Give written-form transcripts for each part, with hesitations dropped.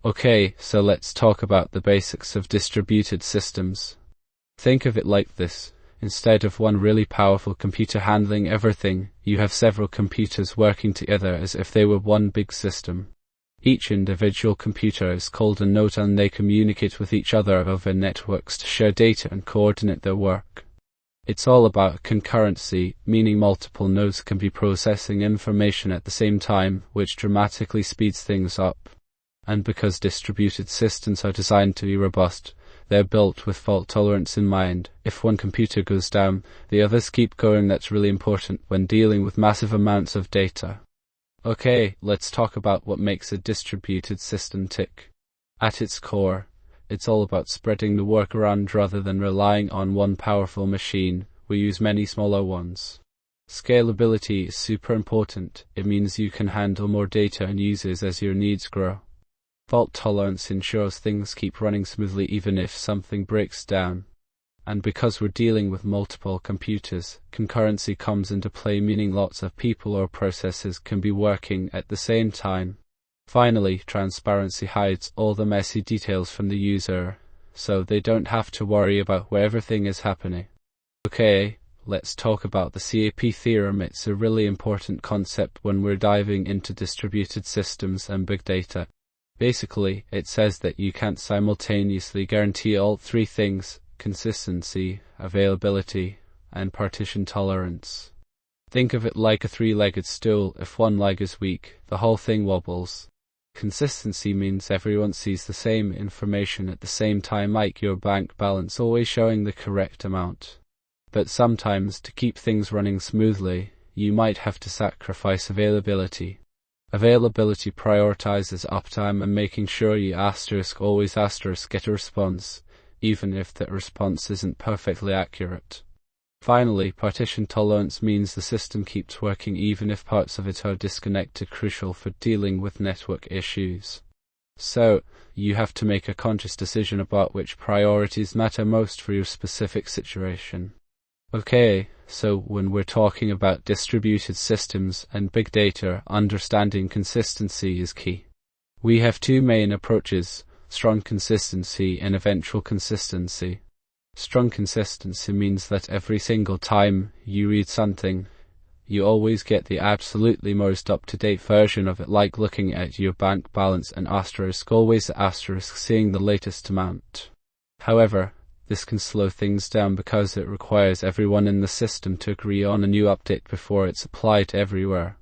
Okay, so let's talk about the basics of distributed systems. Think of it like this. Instead of one really powerful computer handling everything, you have several computers working together as if they were one big system. Each individual computer is called a node and they communicate with each other over networks to share data and coordinate their work. It's all about concurrency, meaning multiple nodes can be processing information at the same time, which dramatically speeds things up. And because distributed systems are designed to be robust, they're built with fault tolerance in mind. If one computer goes down, the others keep going. That's really important when dealing with massive amounts of data. Okay, let's talk about what makes a distributed system tick. At its core, it's all about spreading the work around rather than relying on one powerful machine. We use many smaller ones. Scalability is super important. It means you can handle more data and users as your needs grow. Fault tolerance ensures things keep running smoothly even if something breaks down. And because we're dealing with multiple computers, concurrency comes into play, meaning lots of people or processes can be working at the same time. Finally, transparency hides all the messy details from the user, so they don't have to worry about where everything is happening. Okay, let's talk about the CAP theorem. It's a really important concept when we're diving into distributed systems and big data. Basically, it says that you can't simultaneously guarantee all three things: consistency, availability, and partition tolerance. Think of it like a three-legged stool. If one leg is weak, the whole thing wobbles. Consistency means everyone sees the same information at the same time, like your bank balance always showing the correct amount. But sometimes, to keep things running smoothly, you might have to sacrifice availability. Availability prioritizes uptime and making sure you always get a response, even if that response isn't perfectly accurate. Finally, partition tolerance means the system keeps working even if parts of it are disconnected, crucial for dealing with network issues. So, you have to make a conscious decision about which priorities matter most for your specific situation. Okay, so when we're talking about distributed systems and big data, understanding consistency is key. We have two main approaches: strong consistency and eventual consistency. Strong consistency means that every single time you read something, you always get the absolutely most up-to-date version of it, like looking at your bank balance and always seeing the latest amount. However, this can slow things down because it requires everyone in the system to agree on a new update before it's applied everywhere.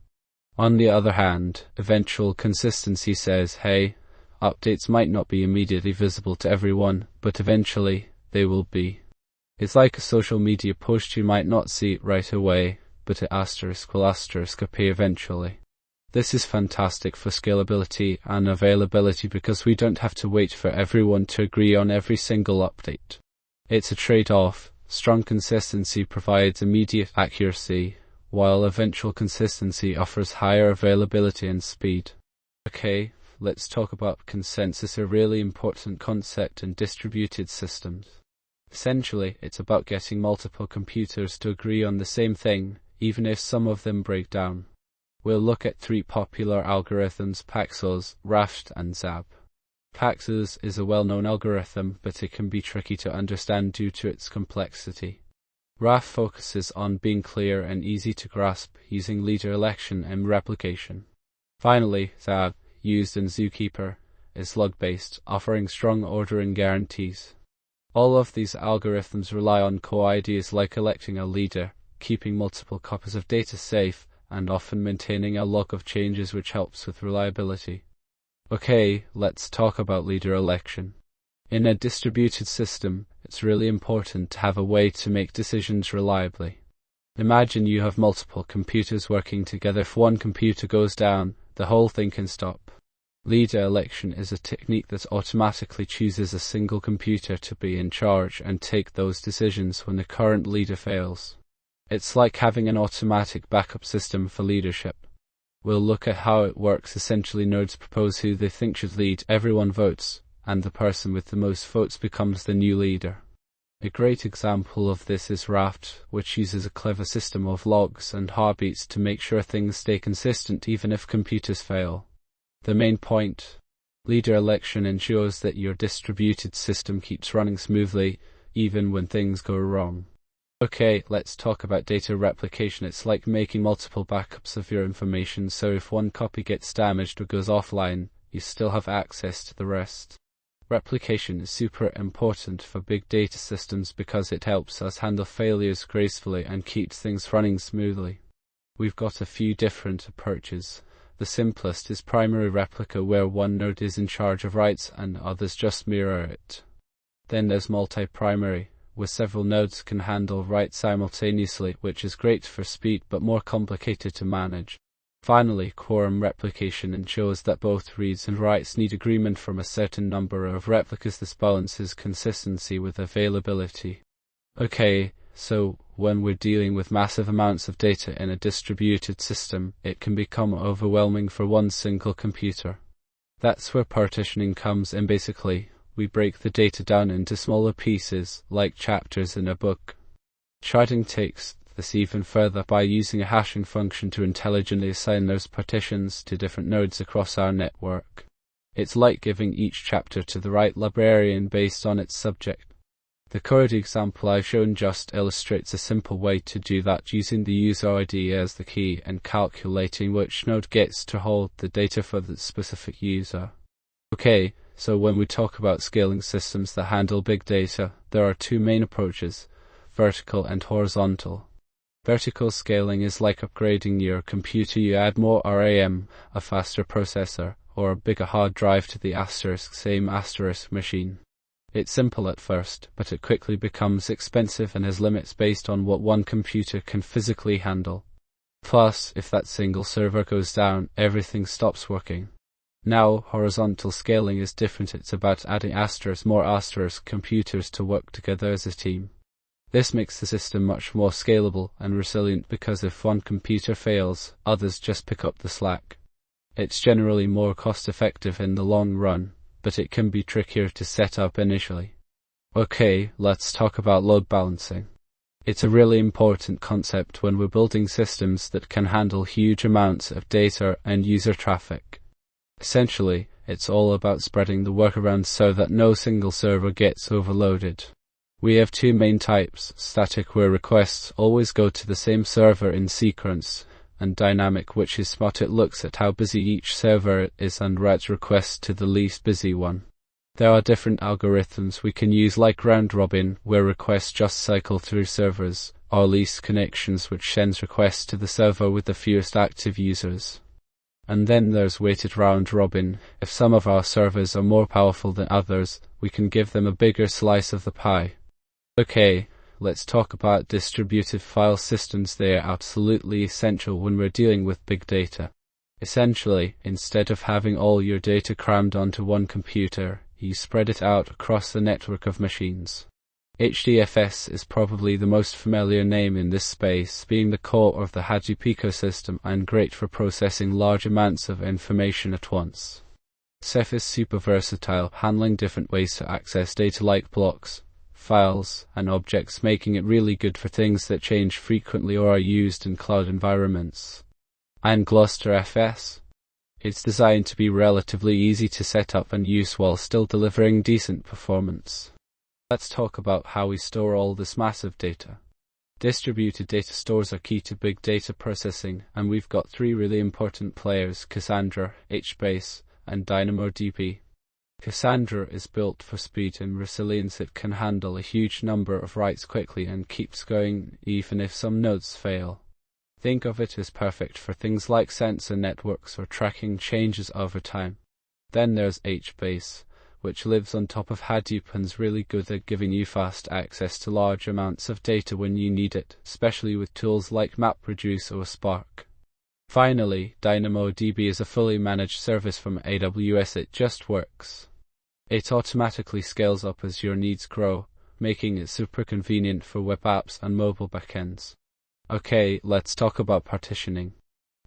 On the other hand, eventual consistency says, hey, updates might not be immediately visible to everyone, but eventually they will be. It's like a social media post. You might not see it right away, but it will appear eventually. This is fantastic for scalability and availability because we don't have to wait for everyone to agree on every single update. It's a trade-off. Strong consistency provides immediate accuracy, while eventual consistency offers higher availability and speed. Okay, let's talk about consensus, a really important concept in distributed systems. Essentially, it's about getting multiple computers to agree on the same thing, even if some of them break down. We'll look at three popular algorithms: Paxos, Raft, and Zab. Paxos is a well-known algorithm, but it can be tricky to understand due to its complexity. Raft focuses on being clear and easy to grasp, using leader election and replication. Finally, Zab, used in Zookeeper, is log-based, offering strong ordering guarantees. All of these algorithms rely on core ideas like electing a leader, keeping multiple copies of data safe, and often maintaining a log of changes, which helps with reliability. Okay, let's talk about leader election. In a distributed system, it's really important to have a way to make decisions reliably. Imagine you have multiple computers working together. If one computer goes down, the whole thing can stop. Leader election is a technique that automatically chooses a single computer to be in charge and take those decisions when the current leader fails. It's like having an automatic backup system for leadership. We'll look at how it works. Essentially, nodes propose who they think should lead, everyone votes, and the person with the most votes becomes the new leader. A great example of this is Raft, which uses a clever system of logs and heartbeats to make sure things stay consistent even if computers fail. The main point: Leader election ensures that your distributed system keeps running smoothly, even when things go wrong. Okay, let's talk about data replication. It's like making multiple backups of your information, so if one copy gets damaged or goes offline, you still have access to the rest. Replication is super important for big data systems because it helps us handle failures gracefully and keeps things running smoothly. We've got a few different approaches. The simplest is primary replica, where one node is in charge of writes and others just mirror it. Then there's multi-primary, where several nodes can handle writes simultaneously, which is great for speed but more complicated to manage. Finally, quorum replication ensures that both reads and writes need agreement from a certain number of replicas. This balances consistency with availability. Okay, so when we're dealing with massive amounts of data in a distributed system, it can become overwhelming for one single computer. That's where partitioning comes in. Basically, we break the data down into smaller pieces, like chapters in a book. Sharding takes this even further by using a hashing function to intelligently assign those partitions to different nodes across our network. It's like giving each chapter to the right librarian based on its subject. The code example I've shown just illustrates a simple way to do that, using the user ID as the key and calculating which node gets to hold the data for the specific user. Okay, so when we talk about scaling systems that handle big data, there are two main approaches: vertical and horizontal. Vertical scaling is like upgrading your computer. You add more RAM, a faster processor, or a bigger hard drive to the same machine. It's simple at first, but it quickly becomes expensive and has limits based on what one computer can physically handle. Plus, if that single server goes down, everything stops working. Now, horizontal scaling is different. It's about adding more computers to work together as a team. This makes the system much more scalable and resilient because if one computer fails, others just pick up the slack. It's generally more cost-effective in the long run, but it can be trickier to set up initially. Okay, let's talk about load balancing. It's a really important concept when we're building systems that can handle huge amounts of data and user traffic. Essentially, it's all about spreading the work around so that no single server gets overloaded. We have two main types: static, where requests always go to the same server in sequence, and dynamic, which is smart. It looks at how busy each server is and routes requests to the least busy one. There are different algorithms we can use, like round robin, where requests just cycle through servers, or least connections, which sends requests to the server with the fewest active users. And then there's weighted round robin. If some of our servers are more powerful than others, we can give them a bigger slice of the pie. Okay, let's talk about distributed file systems. They are absolutely essential when we're dealing with big data. Essentially, instead of having all your data crammed onto one computer, you spread it out across a network of machines. HDFS is probably the most familiar name in this space, being the core of the Hadoop ecosystem and great for processing large amounts of information at once. Ceph is super versatile, handling different ways to access data like blocks, files, and objects, making it really good for things that change frequently or are used in cloud environments. And GlusterFS. It's designed to be relatively easy to set up and use while still delivering decent performance. Let's talk about how we store all this massive data. Distributed data stores are key to big data processing, and we've got three really important players: Cassandra, HBase, and DynamoDB. Cassandra is built for speed and resilience. It can handle a huge number of writes quickly and keeps going even if some nodes fail. Think of it as perfect for things like sensor networks or tracking changes over time. Then there's HBase, which lives on top of Hadoop and is really good at giving you fast access to large amounts of data when you need it, especially with tools like MapReduce or Spark. Finally, DynamoDB is a fully managed service from AWS. It just works. It automatically scales up as your needs grow, making it super convenient for web apps and mobile backends. Okay, let's talk about partitioning.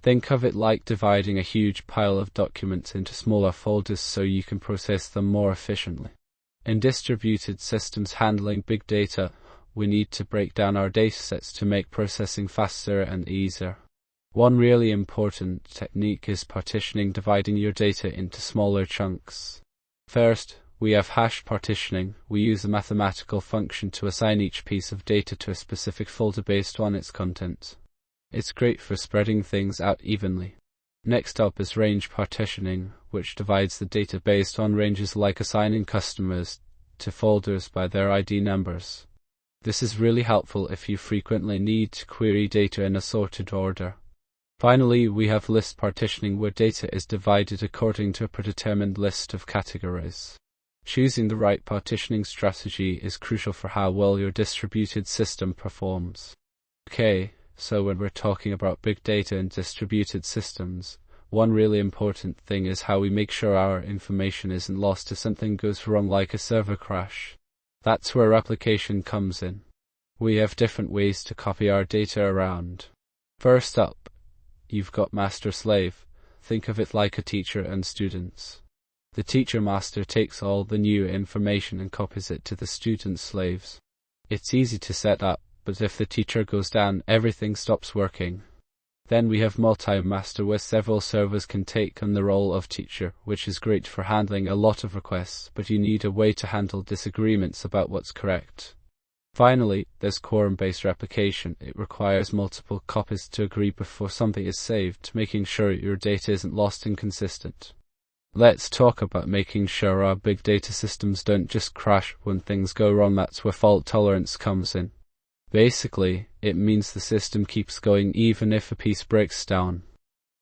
Think of it like dividing a huge pile of documents into smaller folders so you can process them more efficiently. In distributed systems handling big data, we need to break down our datasets to make processing faster and easier. One really important technique is partitioning, dividing your data into smaller chunks. First, we have hash partitioning. We use a mathematical function to assign each piece of data to a specific folder based on its content. It's great for spreading things out evenly. Next up is range partitioning, which divides the data based on ranges, like assigning customers to folders by their ID numbers. This is really helpful if you frequently need to query data in a sorted order. Finally, we have list partitioning, where data is divided according to a predetermined list of categories. Choosing the right partitioning strategy is crucial for how well your distributed system performs. Okay, so when we're talking about big data and distributed systems, one really important thing is how we make sure our information isn't lost if something goes wrong, like a server crash. That's where replication comes in. We have different ways to copy our data around. First up, you've got master-slave. Think of it like a teacher and students. The teacher master takes all the new information and copies it to the student slaves. It's easy to set up, but if the teacher goes down, everything stops working. Then we have multi-master, where several servers can take on the role of teacher, which is great for handling a lot of requests, but you need a way to handle disagreements about what's correct. Finally, there's quorum-based replication. It requires multiple copies to agree before something is saved, making sure your data isn't lost and consistent. Let's talk about making sure our big data systems don't just crash when things go wrong. That's where fault tolerance comes in. Basically, it means the system keeps going even if a piece breaks down.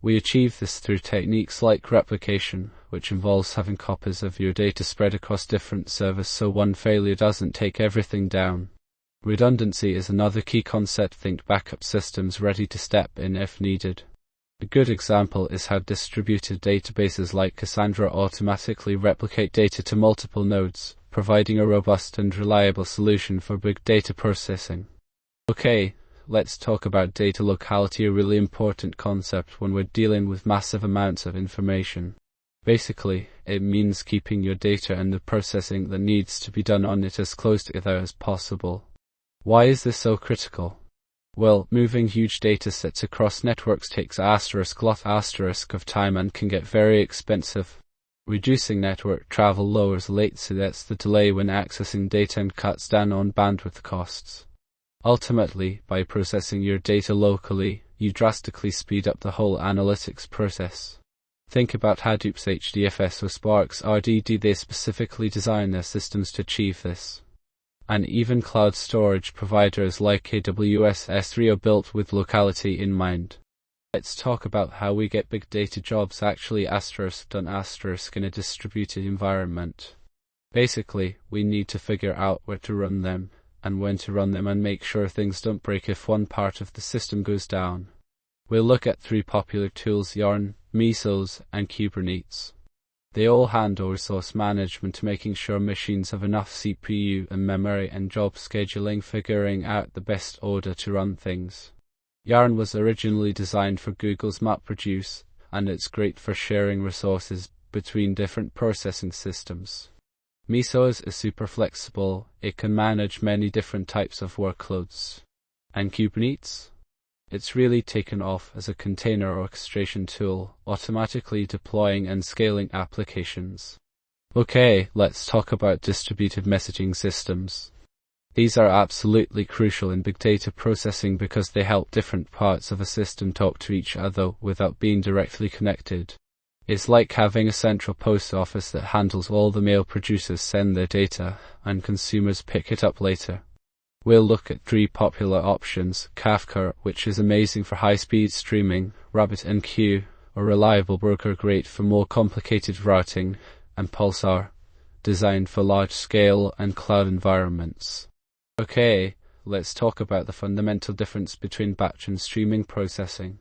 We achieve this through techniques like replication, which involves having copies of your data spread across different servers so one failure doesn't take everything down. Redundancy is another key concept. Think backup systems ready to step in if needed. A good example is how distributed databases like Cassandra automatically replicate data to multiple nodes, providing a robust and reliable solution for big data processing. Okay, let's talk about data locality, a really important concept when we're dealing with massive amounts of information. Basically, it means keeping your data and the processing that needs to be done on it as close together as possible. Why is this so critical? Well, moving huge datasets across networks takes lot of time and can get very expensive. Reducing network travel lowers latency, that's the delay when accessing data, and cuts down on bandwidth costs. Ultimately, by processing your data locally, you drastically speed up the whole analytics process. Think about Hadoop's HDFS or Spark's RDD. They specifically design their systems to achieve this. And even cloud storage providers like AWS S3 are built with locality in mind. Let's talk about how we get big data jobs actually in a distributed environment. Basically, we need to figure out where to run them, and when to run them, and make sure things don't break if one part of the system goes down. We'll look at three popular tools: Yarn, Mesos, and Kubernetes. They all handle resource management, making sure machines have enough CPU and memory, and job scheduling, figuring out the best order to run things. Yarn was originally designed for Google's MapReduce, and it's great for sharing resources between different processing systems. Mesos is super flexible. It can manage many different types of workloads. And Kubernetes? It's really taken off as a container orchestration tool, automatically deploying and scaling applications. Okay, let's talk about distributed messaging systems. These are absolutely crucial in big data processing because they help different parts of a system talk to each other without being directly connected. It's like having a central post office that handles all the mail. Producers send their data, and consumers pick it up later. We'll look at three popular options: Kafka, which is amazing for high-speed streaming; RabbitMQ, a reliable broker great for more complicated routing; and Pulsar, designed for large-scale and cloud environments. Okay, let's talk about the fundamental difference between batch and streaming processing.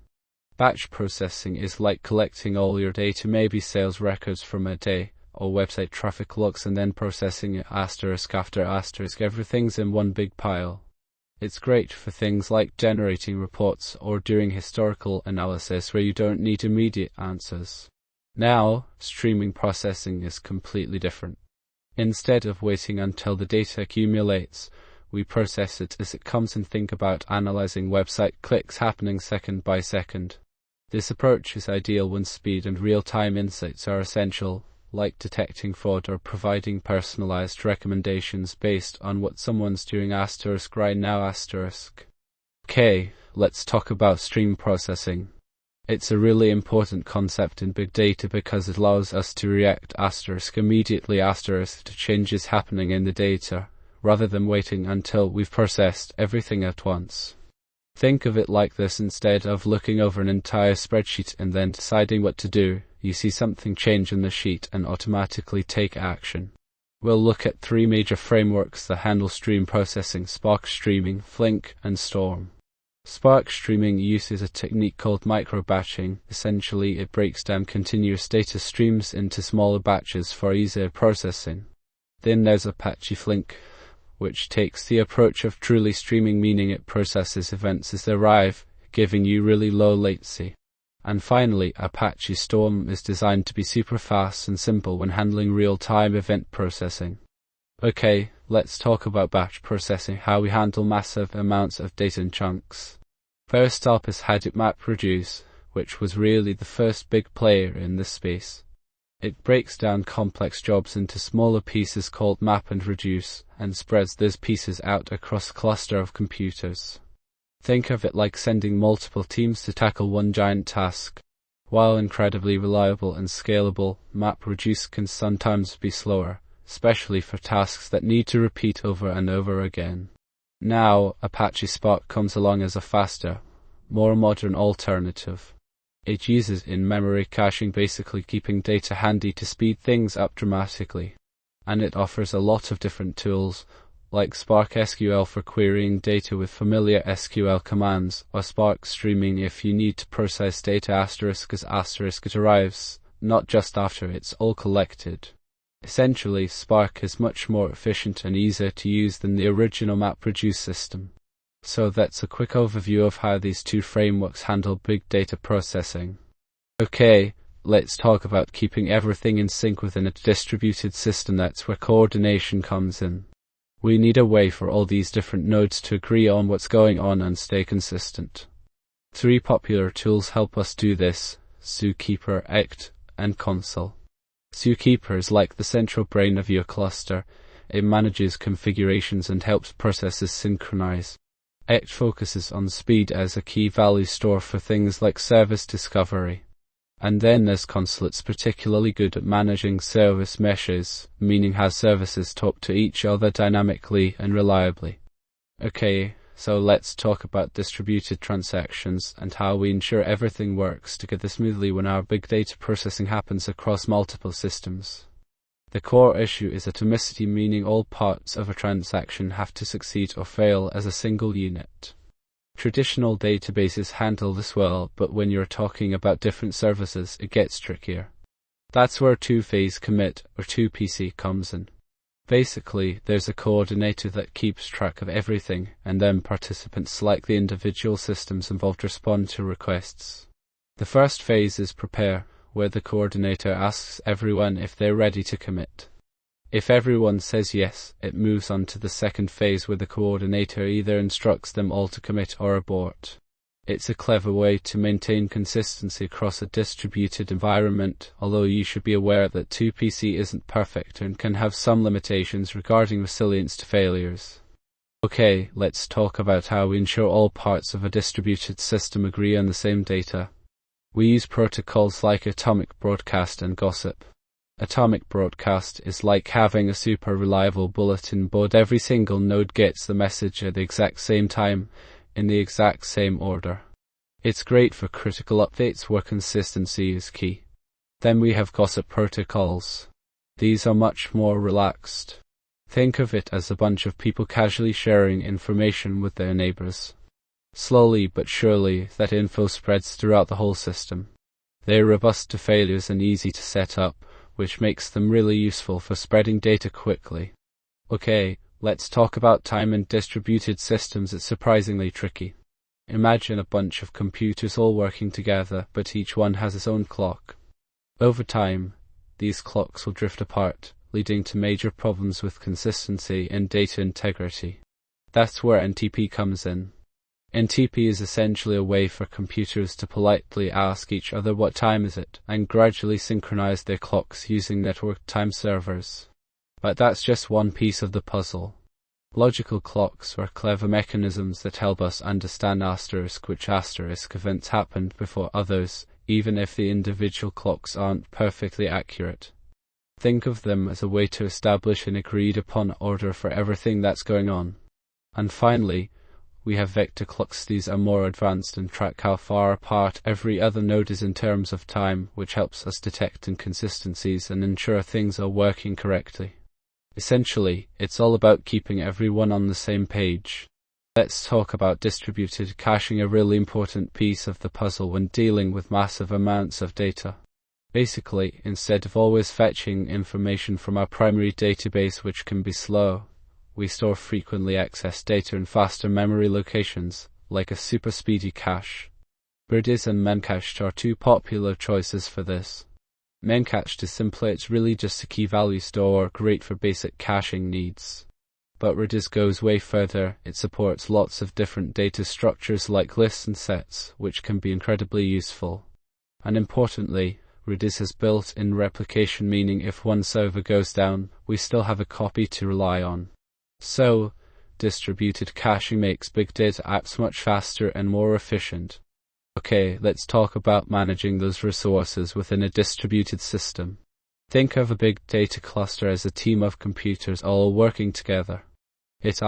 Batch processing is like collecting all your data, maybe sales records from a day, or website traffic logs, and then processing it asterisk after asterisk. Everything's in one big pile. It's great for things like generating reports or doing historical analysis where you don't need immediate answers. Now, streaming processing is completely different. Instead of waiting until the data accumulates, we process it as it comes, and think about analyzing website clicks happening second by second. This approach is ideal when speed and real-time insights are essential, like detecting fraud or providing personalized recommendations based on what someone's doing right now. Okay, let's talk about stream processing. It's a really important concept in big data because it allows us to react immediately to changes happening in the data, rather than waiting until we've processed everything at once. Think of it like this: instead of looking over an entire spreadsheet and then deciding what to do, you see something change in the sheet and automatically take action. We'll look at 3 major frameworks that handle stream processing: Spark Streaming, Flink, and Storm. Spark Streaming uses a technique called micro-batching. Essentially, it breaks down continuous data streams into smaller batches for easier processing. Then there's Apache Flink, which takes the approach of truly streaming, meaning it processes events as they arrive, giving you really low latency. And finally, Apache Storm is designed to be super fast and simple when handling real-time event processing. Okay, let's talk about batch processing, how we handle massive amounts of data in chunks. First up is Hadoop MapReduce, which was really the first big player in this space. It breaks down complex jobs into smaller pieces called map and reduce, and spreads those pieces out across a cluster of computers. Think of it like sending multiple teams to tackle one giant task. While incredibly reliable and scalable, MapReduce can sometimes be slower, especially for tasks that need to repeat over and over again. Now, Apache Spark comes along as a faster, more modern alternative. It uses in-memory caching, basically keeping data handy to speed things up dramatically. And it offers a lot of different tools, like Spark SQL for querying data with familiar SQL commands, or Spark Streaming if you need to process data as it arrives, not just after it's all collected. Essentially, Spark is much more efficient and easier to use than the original MapReduce system. So that's a quick overview of how these 2 frameworks handle big data processing. Okay, let's talk about keeping everything in sync within a distributed system. That's where coordination comes in. We need a way for all these different nodes to agree on what's going on and stay consistent. 3 popular tools help us do this: Zookeeper, Ect, and Consul. Zookeeper is like the central brain of your cluster. It manages configurations and helps processes synchronize. Ect focuses on speed as a key value store for things like service discovery. And then there's Consul. It's particularly good at managing service meshes, meaning how services talk to each other dynamically and reliably. Okay, so let's talk about distributed transactions and how we ensure everything works together smoothly when our big data processing happens across multiple systems. The core issue is atomicity, meaning all parts of a transaction have to succeed or fail as a single unit. Traditional databases handle this well, but when you're talking about different services, it gets trickier. That's where two-phase commit, or 2PC, comes in. Basically, there's a coordinator that keeps track of everything, and then participants like the individual systems involved respond to requests. The first phase is prepare, where the coordinator asks everyone if they're ready to commit. If everyone says yes, it moves on to the second phase, where the coordinator either instructs them all to commit or abort. It's a clever way to maintain consistency across a distributed environment, although you should be aware that 2PC isn't perfect and can have some limitations regarding resilience to failures. Okay, let's talk about how we ensure all parts of a distributed system agree on the same data. We use protocols like atomic broadcast and gossip. Atomic broadcast is like having a super reliable bulletin board. Every single node gets the message at the exact same time, in the exact same order. It's great for critical updates where consistency is key. Then we have gossip protocols. These are much more relaxed. Think of it as a bunch of people casually sharing information with their neighbors. Slowly but surely, that info spreads throughout the whole system. They're robust to failures and easy to set up, which makes them really useful for spreading data quickly. Okay, let's talk about time in distributed systems. It's surprisingly tricky. Imagine a bunch of computers all working together, but each one has its own clock. Over time, these clocks will drift apart, leading to major problems with consistency and data integrity. That's where NTP comes in. NTP is essentially a way for computers to politely ask each other what time is it, and gradually synchronize their clocks using networked time servers. But that's just one piece of the puzzle. Logical clocks are clever mechanisms that help us understand which events happened before others, even if the individual clocks aren't perfectly accurate. Think of them as a way to establish an agreed-upon order for everything that's going on. And finally, we have vector clocks. These are more advanced and track how far apart every other node is in terms of time, which helps us detect inconsistencies and ensure things are working correctly. Essentially, it's all about keeping everyone on the same page. Let's talk about distributed caching, a really important piece of the puzzle when dealing with massive amounts of data. Basically, instead of always fetching information from our primary database, which can be slow, we store frequently accessed data in faster memory locations, like a super speedy cache. Redis and Memcached are two popular choices for this. Memcached is simply, it's really just a key value store, great for basic caching needs. But Redis goes way further. It supports lots of different data structures like lists and sets, which can be incredibly useful. And importantly, Redis has built-in replication, meaning if one server goes down, we still have a copy to rely on. So, distributed caching makes big data apps much faster and more efficient. Okay, let's talk about managing those resources within a distributed system. Think of a big data cluster as a team of computers all working together. It's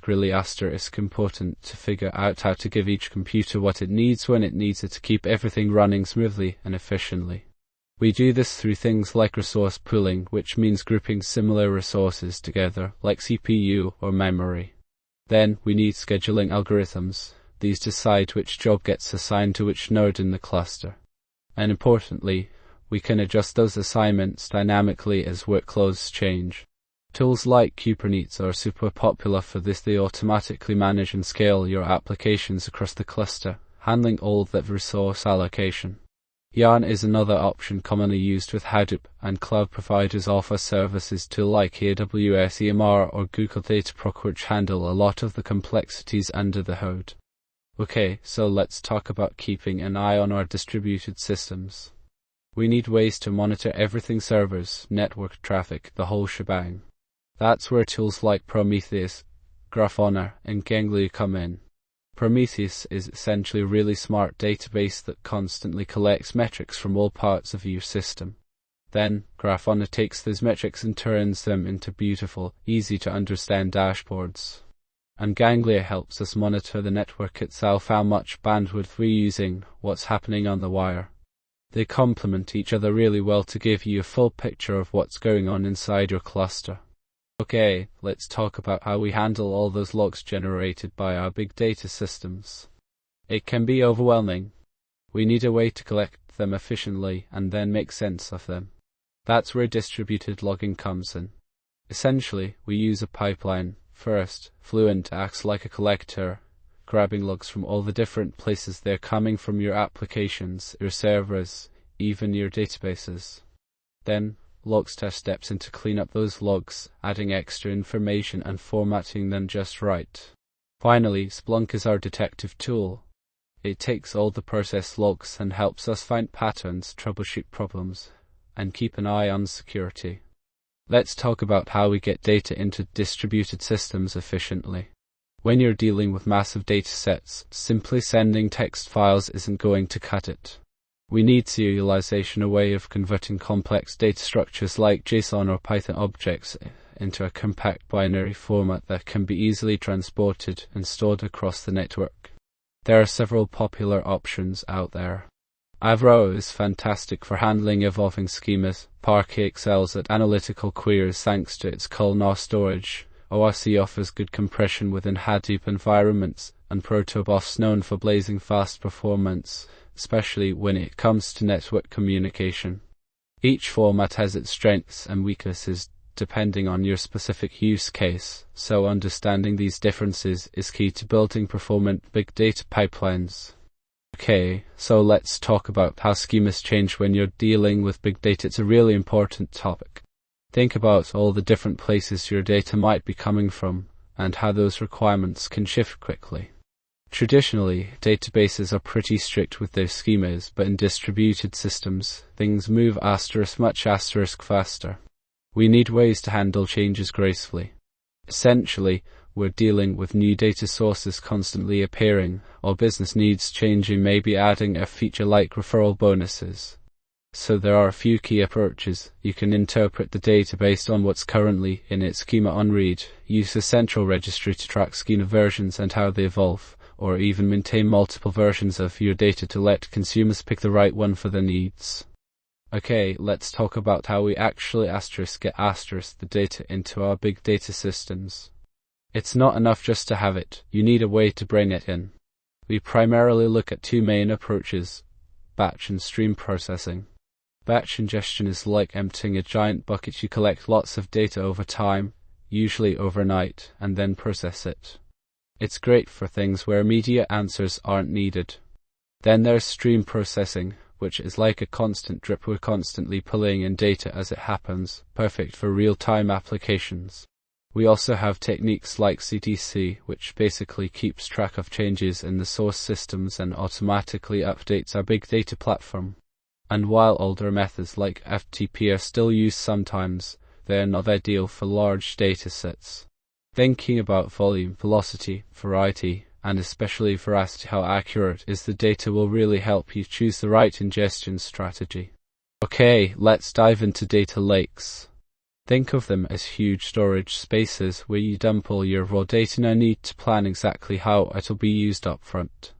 really important to figure out how to give each computer what it needs when it needs it to keep everything running smoothly and efficiently. We do this through things like resource pooling, which means grouping similar resources together, like CPU or memory. Then, we need scheduling algorithms. These decide which job gets assigned to which node in the cluster. And importantly, we can adjust those assignments dynamically as workloads change. Tools like Kubernetes are super popular for this. They automatically manage and scale your applications across the cluster, handling all that resource allocation. Yarn is another option commonly used with Hadoop, and cloud providers offer services like AWS EMR or Google Dataproc, which handle a lot of the complexities under the hood. Okay, so let's talk about keeping an eye on our distributed systems. We need ways to monitor everything: servers, network traffic, the whole shebang. That's where tools like Prometheus, Grafana, and Ganglia come in. Prometheus is essentially a really smart database that constantly collects metrics from all parts of your system. Then, Grafana takes those metrics and turns them into beautiful, easy-to-understand dashboards. And Ganglia helps us monitor the network itself, how much bandwidth we're using, what's happening on the wire. They complement each other really well to give you a full picture of what's going on inside your cluster. Okay, let's talk about how we handle all those logs generated by our big data systems. It can be overwhelming. We need a way to collect them efficiently and then make sense of them. That's where distributed logging comes in. Essentially, we use a pipeline. First, Fluent acts like a collector, grabbing logs from all the different places they're coming from: your applications, your servers, even your databases. Then, Logstash steps in to clean up those logs, adding extra information and formatting them just right. Finally, Splunk is our detective tool. It takes all the process logs and helps us find patterns, troubleshoot problems, and keep an eye on security. Let's talk about how we get data into distributed systems efficiently. When you're dealing with massive datasets, simply sending text files isn't going to cut it. We need serialization, a way of converting complex data structures like JSON or Python objects into a compact binary format that can be easily transported and stored across the network. There are several popular options out there. Avro is fantastic for handling evolving schemas. Parquet excels at analytical queries thanks to its columnar storage. ORC offers good compression within Hadoop environments, and Protobuf's known for blazing fast performance, especially when it comes to network communication. Each format has its strengths and weaknesses depending on your specific use case, so understanding these differences is key to building performant big data pipelines. Okay, so let's talk about how schemas change when you're dealing with big data. It's a really important topic. Think about all the different places your data might be coming from, and how those requirements can shift quickly. Traditionally, databases are pretty strict with their schemas, but in distributed systems, things move much faster. We need ways to handle changes gracefully. Essentially, we're dealing with new data sources constantly appearing, or business needs changing, maybe adding a feature like referral bonuses. So there are a few key approaches. You can interpret the data based on what's currently in its schema on read, use a central registry to track schema versions and how they evolve, or even maintain multiple versions of your data to let consumers pick the right one for their needs. Okay, let's talk about how we actually get the data into our big data systems. It's not enough just to have it, you need a way to bring it in. We primarily look at two main approaches: batch and stream processing. Batch ingestion is like emptying a giant bucket. You collect lots of data over time, usually overnight, and then process it. It's great for things where immediate answers aren't needed. Then there's stream processing, which is like a constant drip. We're constantly pulling in data as it happens, perfect for real-time applications. We also have techniques like CTC, which basically keeps track of changes in the source systems and automatically updates our big data platform. And while older methods like FTP are still used sometimes, they're not ideal for large datasets. Thinking about volume, velocity, variety, and especially veracity, how accurate is the data, will really help you choose the right ingestion strategy. Okay, let's dive into data lakes. Think of them as huge storage spaces where you dump all your raw data. No need to plan exactly how it'll be used up front.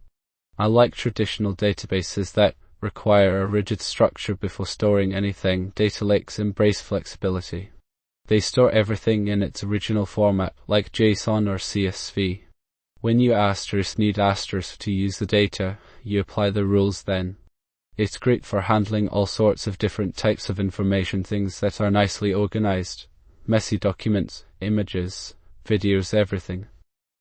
I like traditional databases that require a rigid structure before storing anything. Data lakes embrace flexibility. They store everything in its original format, like JSON or CSV. When you need to use the data, you apply the rules then. It's great for handling all sorts of different types of information, things that are nicely organized, messy documents, images, videos, everything.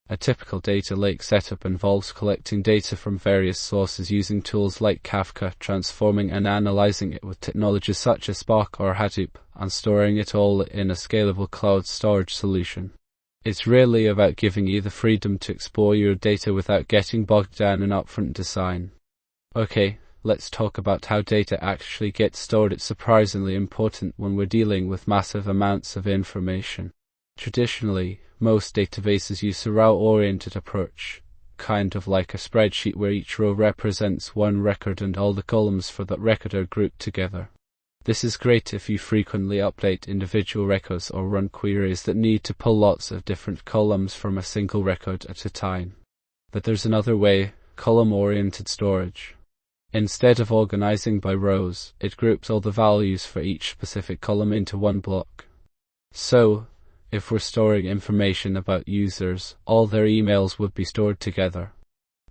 A typical data lake setup involves collecting data from various sources using tools like Kafka, transforming and analyzing it with technologies such as Spark or Hadoop, and storing it all in a scalable cloud storage solution. It's really about giving you the freedom to explore your data without getting bogged down in upfront design. Okay, let's talk about how data actually gets stored. It's surprisingly important when we're dealing with massive amounts of information. Traditionally, most databases use a row-oriented approach, kind of like a spreadsheet where each row represents one record and all the columns for that record are grouped together. This is great if you frequently update individual records or run queries that need to pull lots of different columns from a single record at a time. But there's another way: column-oriented storage. Instead of organizing by rows, it groups all the values for each specific column into one block. So, if we're storing information about users, all their emails would be stored together.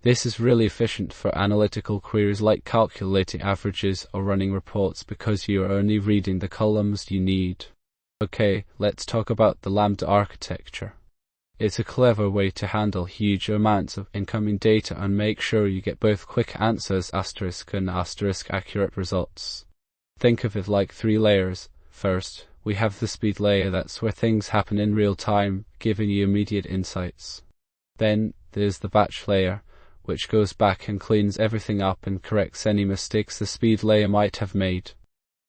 This is really efficient for analytical queries like calculating averages or running reports, because you are only reading the columns you need. Okay, let's talk about the Lambda architecture. It's a clever way to handle huge amounts of incoming data and make sure you get both quick answers and accurate results. Think of it like 3 layers. First, we have the speed layer. That's where things happen in real time, giving you immediate insights. Then there's the batch layer, which goes back and cleans everything up and corrects any mistakes the speed layer might have made.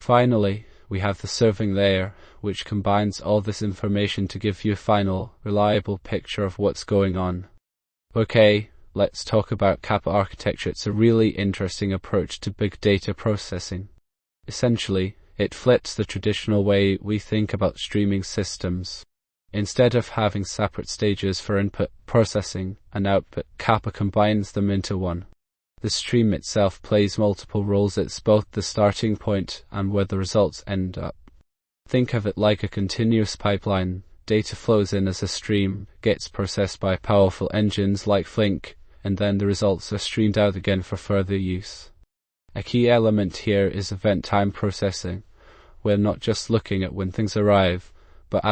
Finally, we have the serving layer, which combines all this information to give you a final, reliable picture of what's going on. Okay, let's talk about Kappa architecture. It's a really interesting approach to big data processing. Essentially, it flips the traditional way we think about streaming systems. Instead of having separate stages for input, processing, and output, Kappa combines them into one. The stream itself plays multiple roles. It's both the starting point and where the results end up. Think of it like a continuous pipeline. Data flows in as a stream, gets processed by powerful engines like Flink, and then the results are streamed out again for further use. A key element here is event time processing. We're not just looking at when things arrive, but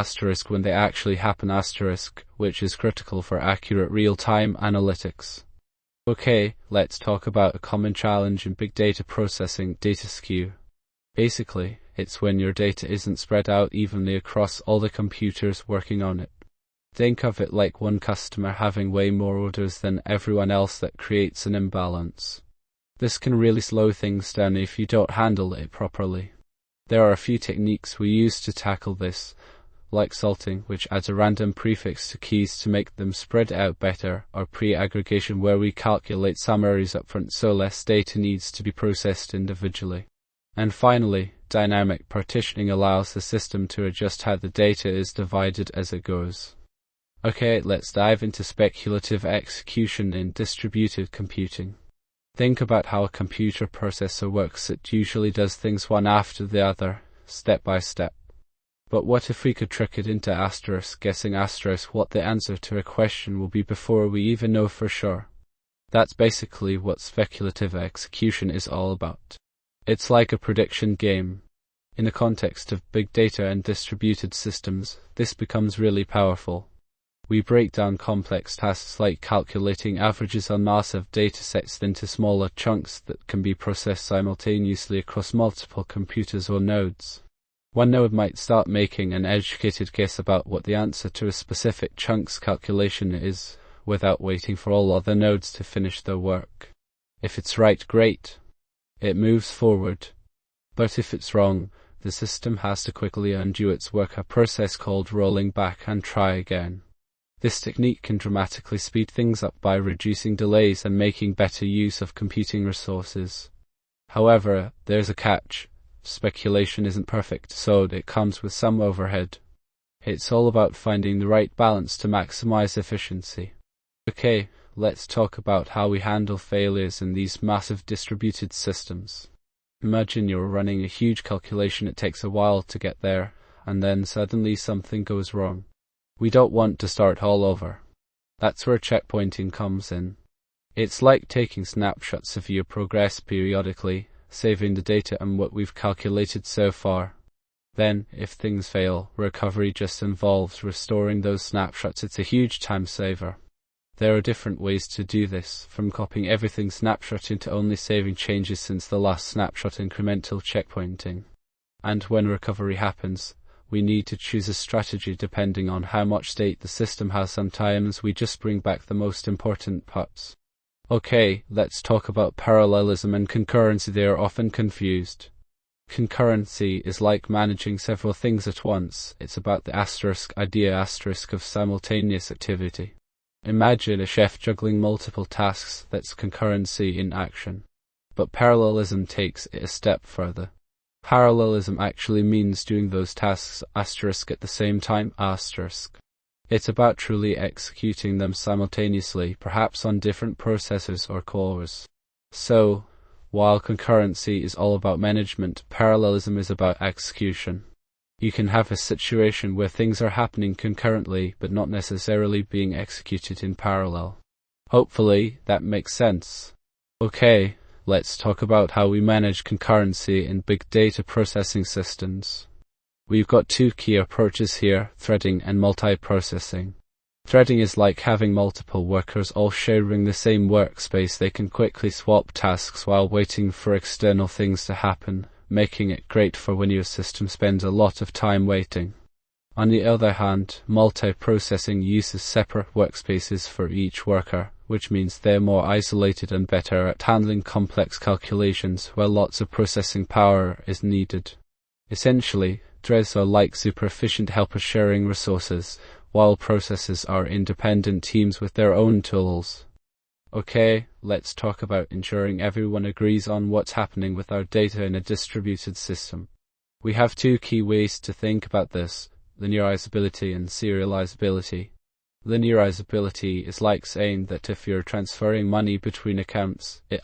when they actually happen, which is critical for accurate real-time analytics. Okay, let's talk about a common challenge in big data processing: data skew. Basically, it's when your data isn't spread out evenly across all the computers working on it. Think of it like one customer having way more orders than everyone else. That creates an imbalance. This can really slow things down if you don't handle it properly. There are a few techniques we use to tackle this, like salting, which adds a random prefix to keys to make them spread out better, or pre-aggregation, where we calculate summaries upfront so less data needs to be processed individually. And finally, dynamic partitioning allows the system to adjust how the data is divided as it goes. Okay, let's dive into speculative execution in distributed computing. Think about how a computer processor works. It usually does things one after the other, step by step. But what if we could trick it into guessing what the answer to a question will be before we even know for sure? That's basically what speculative execution is all about. It's like a prediction game. In the context of big data and distributed systems, this becomes really powerful. We break down complex tasks like calculating averages on massive datasets into smaller chunks that can be processed simultaneously across multiple computers or nodes. One node might start making an educated guess about what the answer to a specific chunk's calculation is, without waiting for all other nodes to finish their work. If it's right, great. It moves forward. But if it's wrong, the system has to quickly undo its work, a process called rolling back and try again. This technique can dramatically speed things up by reducing delays and making better use of computing resources. However, there's a catch. Speculation isn't perfect, so it comes with some overhead. It's all about finding the right balance to maximize efficiency. Okay, let's talk about how we handle failures in these massive distributed systems. Imagine you're running a huge calculation. It takes a while to get there, and then suddenly something goes wrong. We don't want to start all over. That's where checkpointing comes in. It's like taking snapshots of your progress periodically, saving the data and what we've calculated so far. Then, if things fail, recovery just involves restoring those snapshots. It's a huge time saver. There are different ways to do this, from copying everything snapshot into only saving changes since the last snapshot, incremental checkpointing. And when recovery happens, we need to choose a strategy depending on how much state the system has. Sometimes we just bring back the most important parts. Okay, let's talk about parallelism and concurrency. They are often confused. Concurrency is like managing several things at once. It's about the idea of simultaneous activity. Imagine a chef juggling multiple tasks. That's concurrency in action. But parallelism takes it a step further. Parallelism actually means doing those tasks at the same time. It's about truly executing them simultaneously, perhaps on different processors or cores. So, while concurrency is all about management, parallelism is about execution. You can have a situation where things are happening concurrently, but not necessarily being executed in parallel. Hopefully, that makes sense. Okay, let's talk about how we manage concurrency in big data processing systems. We've got two key approaches here, threading and multiprocessing. Threading is like having multiple workers all sharing the same workspace. They can quickly swap tasks while waiting for external things to happen, making it great for when your system spends a lot of time waiting. On the other hand, multiprocessing uses separate workspaces for each worker, which means they're more isolated and better at handling complex calculations where lots of processing power is needed. Essentially, threads are like super efficient helpers sharing resources, while processors are independent teams with their own tools. Okay, let's talk about ensuring everyone agrees on what's happening with our data in a distributed system. We have two key ways to think about this: linearizability and serializability. Linearizability is like saying that if you're transferring money between accounts, it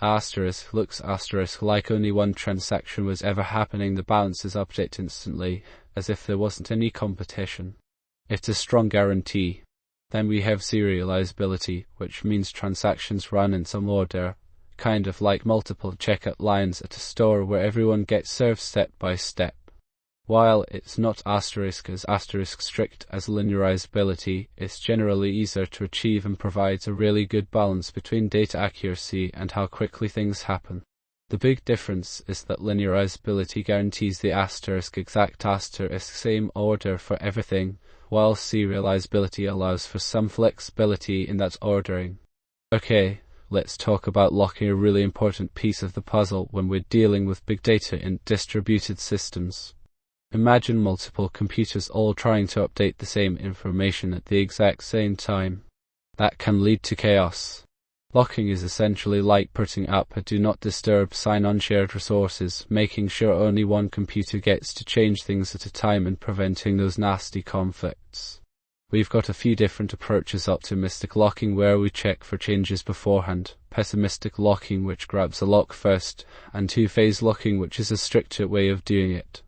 looks like only one transaction was ever happening. The balances update instantly, as if there wasn't any competition. It's a strong guarantee. Then we have serializability, which means transactions run in some order, kind of like multiple checkout lines at a store where everyone gets served step by step. While it's not as strict as linearizability, it's generally easier to achieve and provides a really good balance between data accuracy and how quickly things happen. The big difference is that linearizability guarantees the exact same order for everything, while serializability allows for some flexibility in that ordering. Okay, let's talk about locking, a really important piece of the puzzle when we're dealing with big data in distributed systems. Imagine multiple computers all trying to update the same information at the exact same time. That can lead to chaos. Locking is essentially like putting up a do not disturb sign on shared resources, making sure only one computer gets to change things at a time and preventing those nasty conflicts. We've got a few different approaches: optimistic locking, where we check for changes beforehand; pessimistic locking, which grabs a lock first; and two-phase locking, which is a stricter way of doing it.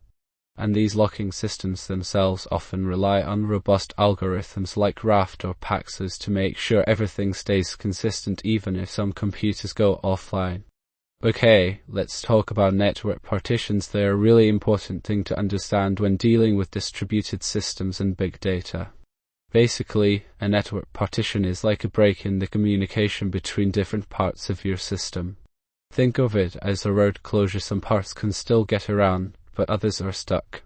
And these locking systems themselves often rely on robust algorithms like Raft or Paxos to make sure everything stays consistent even if some computers go offline. Okay, let's talk about network partitions. They're a really important thing to understand when dealing with distributed systems and big data. Basically, a network partition is like a break in the communication between different parts of your system. Think of it as a road closure. Some parts can still get around, but others are stuck.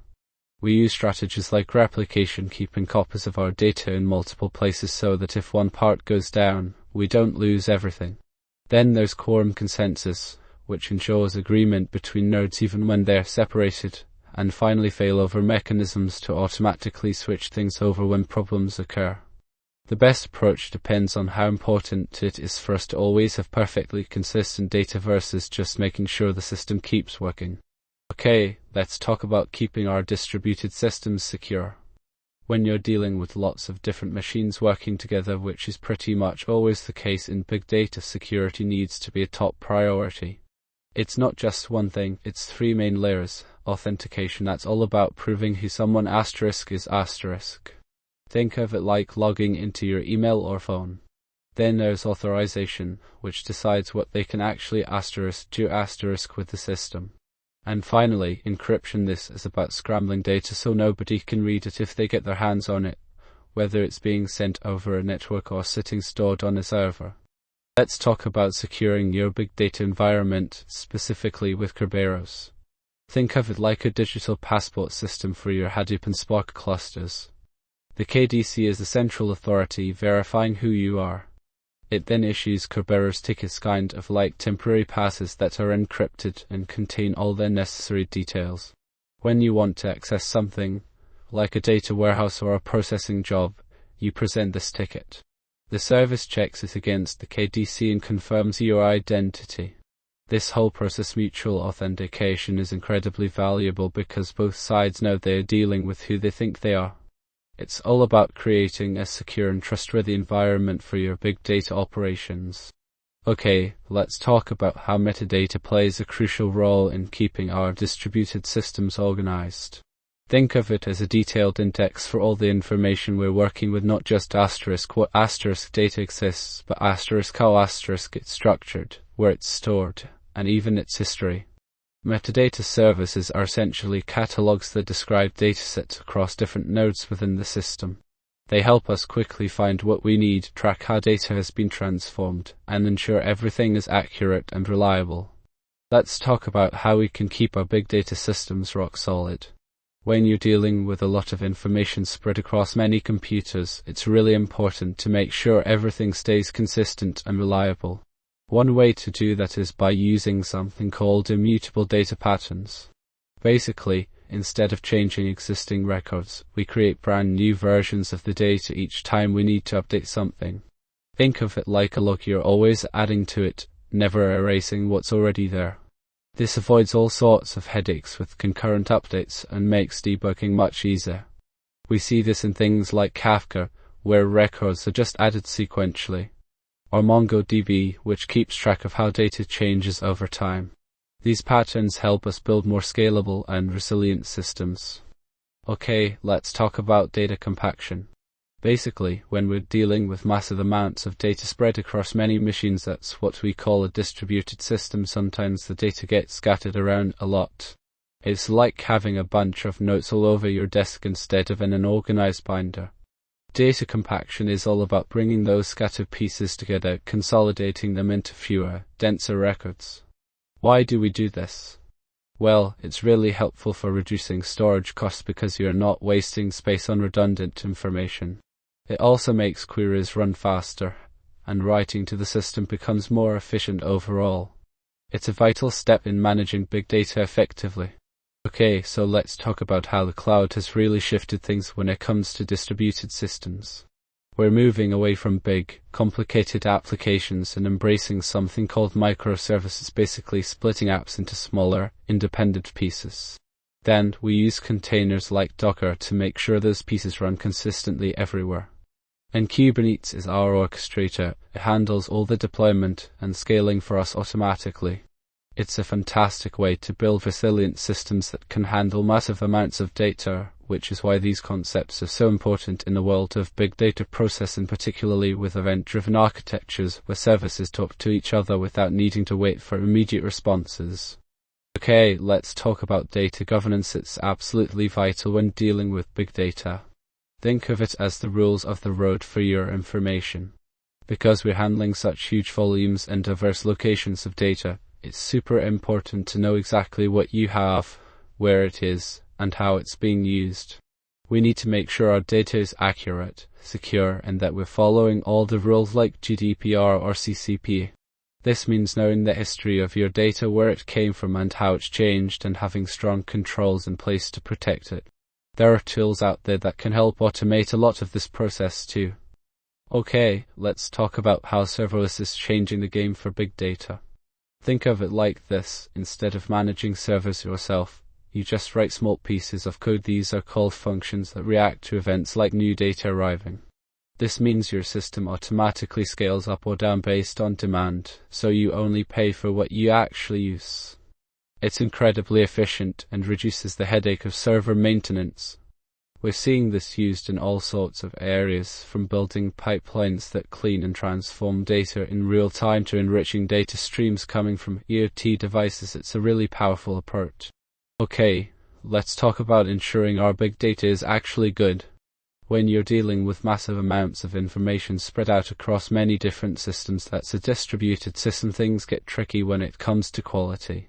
We use strategies like replication, keeping copies of our data in multiple places so that if one part goes down, we don't lose everything. Then there's quorum consensus, which ensures agreement between nodes even when they're separated. And finally, failover mechanisms to automatically switch things over when problems occur. The best approach depends on how important it is for us to always have perfectly consistent data versus just making sure the system keeps working. Okay, let's talk about keeping our distributed systems secure. When you're dealing with lots of different machines working together, which is pretty much always the case in big data, security needs to be a top priority. It's not just one thing, it's three main layers. Authentication, that's all about proving who someone is. Think of it like logging into your email or phone. Then there's authorization, which decides what they can actually do with the system. And finally, encryption. This is about scrambling data so nobody can read it if they get their hands on it, whether it's being sent over a network or sitting stored on a server. Let's talk about securing your big data environment, specifically with Kerberos. Think of it like a digital passport system for your Hadoop and Spark clusters. The KDC is the central authority verifying who you are. It then issues Kerberos tickets, kind of like temporary passes that are encrypted and contain all the necessary details. When you want to access something, like a data warehouse or a processing job, you present this ticket. The service checks it against the KDC and confirms your identity. This whole process, mutual authentication, is incredibly valuable because both sides know they are dealing with who they think they are. It's all about creating a secure and trustworthy environment for your big data operations. Okay, let's talk about how metadata plays a crucial role in keeping our distributed systems organized. Think of it as a detailed index for all the information we're working with, not just what data exists, but how it's structured, where it's stored, and even its history. Metadata services are essentially catalogs that describe datasets across different nodes within the system. They help us quickly find what we need, track how data has been transformed, and ensure everything is accurate and reliable. Let's talk about how we can keep our big data systems rock solid. When you're dealing with a lot of information spread across many computers, it's really important to make sure everything stays consistent and reliable. One way to do that is by using something called immutable data patterns. Basically, instead of changing existing records, we create brand new versions of the data each time we need to update something. Think of it like a log, you're always adding to it, never erasing what's already there. This avoids all sorts of headaches with concurrent updates and makes debugging much easier. We see this in things like Kafka, where records are just added sequentially, or MongoDB, which keeps track of how data changes over time. These patterns help us build more scalable and resilient systems. Okay, let's talk about data compaction. Basically, when we're dealing with massive amounts of data spread across many machines, that's what we call a distributed system. Sometimes the data gets scattered around a lot. It's like having a bunch of notes all over your desk instead of in an organized binder. Data compaction is all about bringing those scattered pieces together, consolidating them into fewer, denser records. Why do we do this? Well, it's really helpful for reducing storage costs because you're not wasting space on redundant information. It also makes queries run faster, and writing to the system becomes more efficient overall. It's a vital step in managing big data effectively. Okay, so let's talk about how the cloud has really shifted things when it comes to distributed systems. We're moving away from big, complicated applications and embracing something called microservices, basically splitting apps into smaller, independent pieces. Then, we use containers like Docker to make sure those pieces run consistently everywhere. And Kubernetes is our orchestrator. It handles all the deployment and scaling for us automatically. It's a fantastic way to build resilient systems that can handle massive amounts of data, which is why these concepts are so important in the world of big data processing, particularly with event-driven architectures where services talk to each other without needing to wait for immediate responses. Okay, let's talk about data governance. It's absolutely vital when dealing with big data. Think of it as the rules of the road for your information. Because we're handling such huge volumes and diverse locations of data, it's super important to know exactly what you have, where it is, and how it's being used. We need to make sure our data is accurate, secure, and that we're following all the rules like GDPR or CCP. This means knowing the history of your data, where it came from and how it's changed, and having strong controls in place to protect it. There are tools out there that can help automate a lot of this process too. Okay, let's talk about how serverless is changing the game for big data. Think of it like this: instead of managing servers yourself, you just write small pieces of code. These are called functions that react to events like new data arriving. This means your system automatically scales up or down based on demand, so you only pay for what you actually use. It's incredibly efficient and reduces the headache of server maintenance. We're seeing this used in all sorts of areas, from building pipelines that clean and transform data in real time to enriching data streams coming from IoT devices. It's a really powerful approach. Okay, let's talk about ensuring our big data is actually good. When you're dealing with massive amounts of information spread out across many different systems, that's a distributed system, things get tricky when it comes to quality.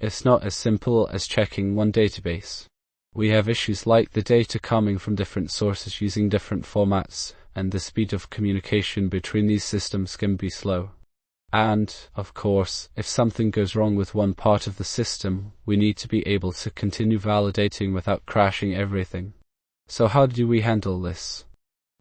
It's not as simple as checking one database. We have issues like the data coming from different sources using different formats, and the speed of communication between these systems can be slow. And, of course, if something goes wrong with one part of the system, we need to be able to continue validating without crashing everything. So how do we handle this?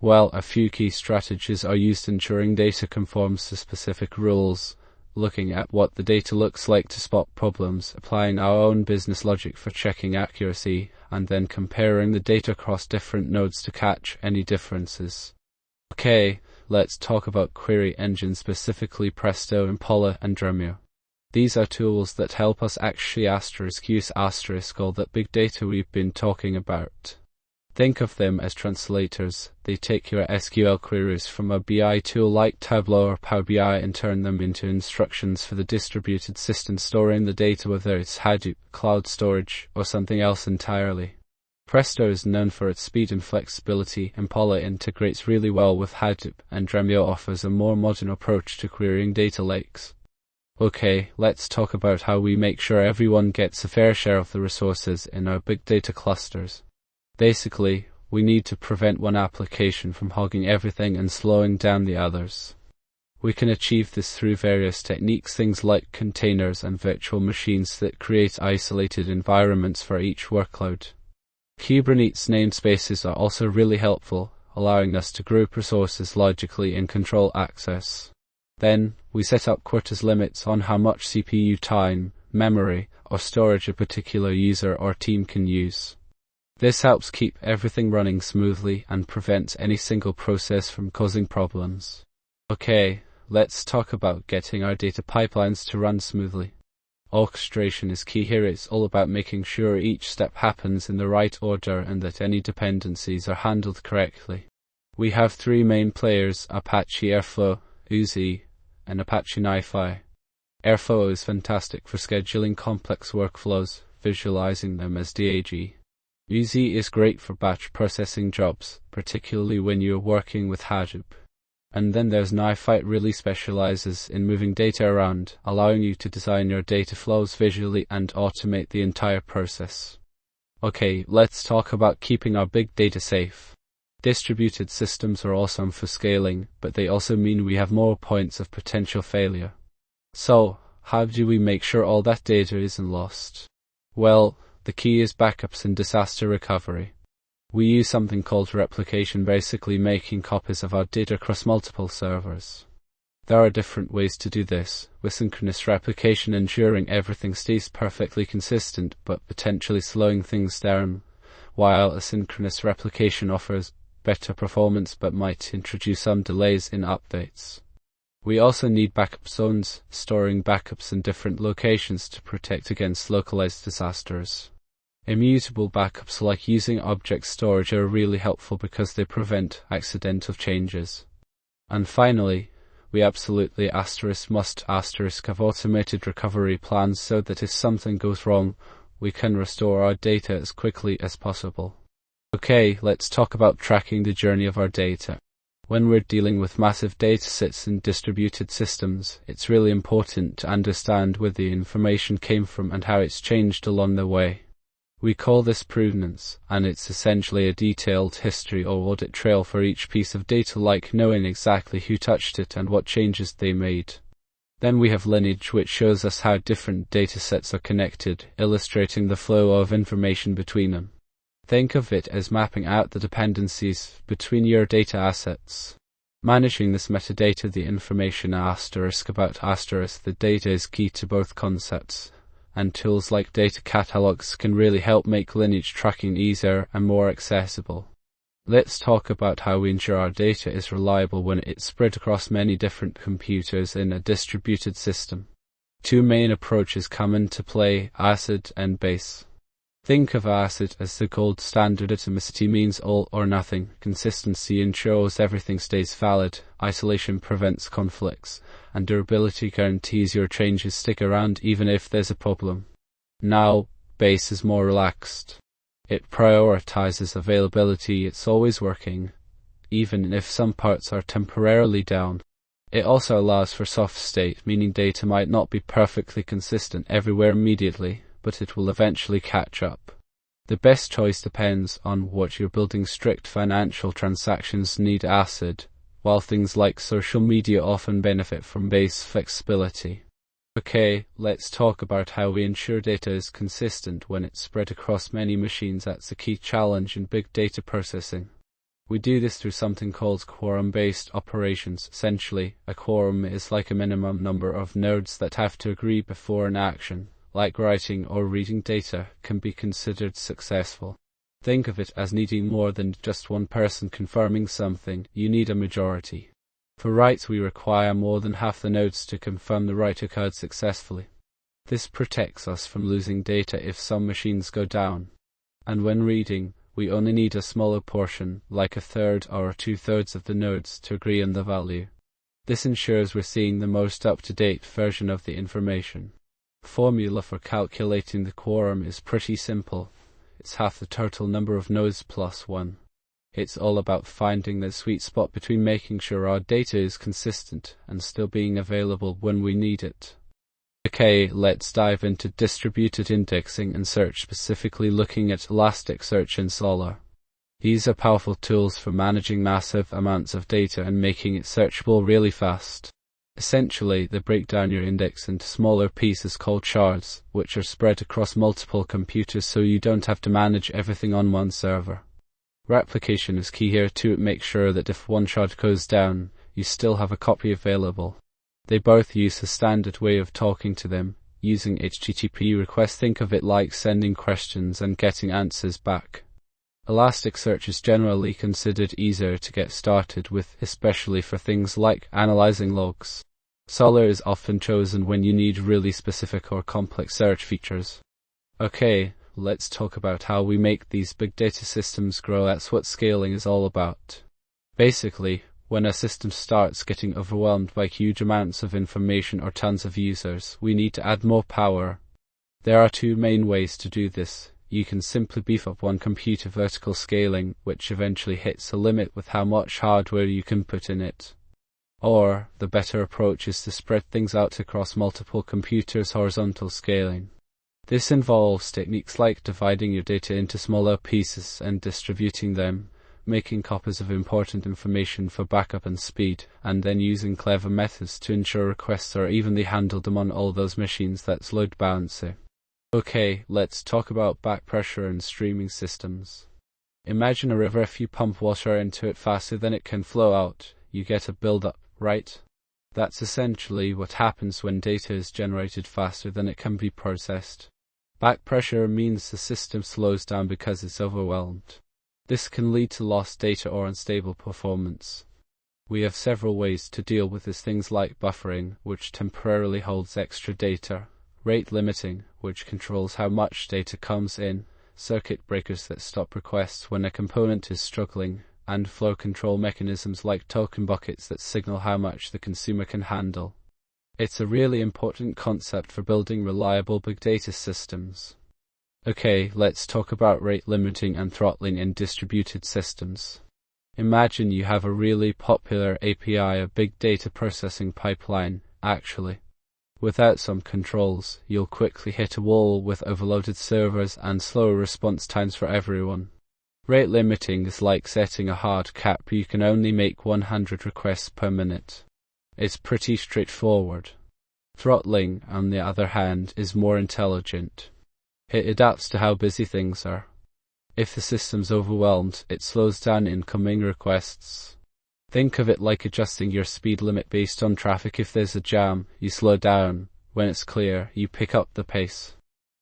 Well, a few key strategies are used: ensuring data conforms to specific rules, looking at what the data looks like to spot problems, applying our own business logic for checking accuracy, and then comparing the data across different nodes to catch any differences. Okay, let's talk about query engines, specifically Presto, Impala, and Dremio. These are tools that help us actually use all that big data we've been talking about. Think of them as translators. They take your SQL queries from a BI tool like Tableau or Power BI and turn them into instructions for the distributed system storing the data, whether it's Hadoop, cloud storage, or something else entirely. Presto is known for its speed and flexibility. Impala integrates really well with Hadoop, and Dremio offers a more modern approach to querying data lakes. Okay, let's talk about how we make sure everyone gets a fair share of the resources in our big data clusters. Basically, we need to prevent one application from hogging everything and slowing down the others. We can achieve this through various techniques, things like containers and virtual machines that create isolated environments for each workload. Kubernetes namespaces are also really helpful, allowing us to group resources logically and control access. Then, we set up quotas, limits on how much CPU time, memory, or storage a particular user or team can use. This helps keep everything running smoothly and prevents any single process from causing problems. Okay, let's talk about getting our data pipelines to run smoothly. Orchestration is key here. It's all about making sure each step happens in the right order and that any dependencies are handled correctly. We have three main players: Apache Airflow, Oozie, and Apache NiFi. Airflow is fantastic for scheduling complex workflows, visualizing them as DAG. Oozie is great for batch processing jobs, particularly when you're working with Hadoop. And then there's NiFi really specializes in moving data around, allowing you to design your data flows visually and automate the entire process. Okay, let's talk about keeping our big data safe. Distributed systems are awesome for scaling, but they also mean we have more points of potential failure. So, how do we make sure all that data isn't lost? Well, the key is backups and disaster recovery. We use something called replication, basically making copies of our data across multiple servers. There are different ways to do this, with synchronous replication ensuring everything stays perfectly consistent but potentially slowing things down, while asynchronous replication offers better performance but might introduce some delays in updates. We also need backup zones, storing backups in different locations to protect against localized disasters. Immutable backups like using object storage are really helpful because they prevent accidental changes. And finally, we absolutely must have automated recovery plans so that if something goes wrong, we can restore our data as quickly as possible. Okay, let's talk about tracking the journey of our data. When we're dealing with massive datasets in distributed systems, it's really important to understand where the information came from and how it's changed along the way. We call this provenance, and it's essentially a detailed history or audit trail for each piece of data, like knowing exactly who touched it and what changes they made. Then we have lineage, which shows us how different datasets are connected, illustrating the flow of information between them. Think of it as mapping out the dependencies between your data assets. Managing this metadata, the information about the data, is key to both concepts, and tools like data catalogs can really help make lineage tracking easier and more accessible. Let's talk about how we ensure our data is reliable when it's spread across many different computers in a distributed system. Two main approaches come into play: ACID and base. Think of ACID as the gold standard. Atomicity means all or nothing, consistency ensures everything stays valid, isolation prevents conflicts, and durability guarantees your changes stick around even if there's a problem. Now, base is more relaxed. It prioritizes availability, it's always working, even if some parts are temporarily down. It also allows for soft state, meaning data might not be perfectly consistent everywhere immediately, but it will eventually catch up. The best choice depends on what you're building. Strict financial transactions need ACID, while things like social media often benefit from base flexibility. Okay, let's talk about how we ensure data is consistent when it's spread across many machines. That's a key challenge in big data processing. We do this through something called quorum-based operations. Essentially, a quorum is like a minimum number of nodes that have to agree before an action, like writing or reading data, can be considered successful. Think of it as needing more than just one person confirming something. You need a majority. For writes, we require more than half the nodes to confirm the write occurred successfully. This protects us from losing data if some machines go down. And when reading, we only need a smaller portion, like a third or 2/3 of the nodes, to agree on the value. This ensures we're seeing the most up-to-date version of the information. Formula for calculating the quorum is pretty simple. It's half the total number of nodes plus 1. It's all about finding the sweet spot between making sure our data is consistent and still being available when we need it. Okay, let's dive into distributed indexing and search, specifically looking at Elasticsearch and Solr. These are powerful tools for managing massive amounts of data and making it searchable really fast. Essentially, they break down your index into smaller pieces called shards, which are spread across multiple computers so you don't have to manage everything on one server. Replication is key here too. Make sure that if one shard goes down, you still have a copy available. They both use a standard way of talking to them, using HTTP requests. Think of it like sending questions and getting answers back. Elasticsearch is generally considered easier to get started with, especially for things like analyzing logs. Solr is often chosen when you need really specific or complex search features. Okay, let's talk about how we make these big data systems grow. That's what scaling is all about. Basically, when a system starts getting overwhelmed by huge amounts of information or tons of users, we need to add more power. There are two main ways to do this. You can simply beef up one computer, vertical scaling, which eventually hits a limit with how much hardware you can put in it. Or, the better approach is to spread things out across multiple computers, horizontal scaling. This involves techniques like dividing your data into smaller pieces and distributing them, making copies of important information for backup and speed, and then using clever methods to ensure requests are evenly handled among all those machines. That's load balancing. Okay, let's talk about back pressure and streaming systems. Imagine a river. If you pump water into it faster than it can flow out, you get a build-up, right? That's essentially what happens when data is generated faster than it can be processed. Back pressure means the system slows down because it's overwhelmed. This can lead to lost data or unstable performance. We have several ways to deal with this, things like buffering, which temporarily holds extra data, rate limiting, which controls how much data comes in, circuit breakers that stop requests when a component is struggling, and flow control mechanisms like token buckets that signal how much the consumer can handle. It's a really important concept for building reliable big data systems. Okay, let's talk about rate limiting and throttling in distributed systems. Imagine you have a really popular API, a big data processing pipeline, actually. Without some controls, you'll quickly hit a wall with overloaded servers and slower response times for everyone. Rate limiting is like setting a hard cap. You can only make 100 requests per minute. It's pretty straightforward. Throttling, on the other hand, is more intelligent. It adapts to how busy things are. If the system's overwhelmed, it slows down incoming requests. Think of it like adjusting your speed limit based on traffic. If there's a jam, you slow down. When it's clear, you pick up the pace.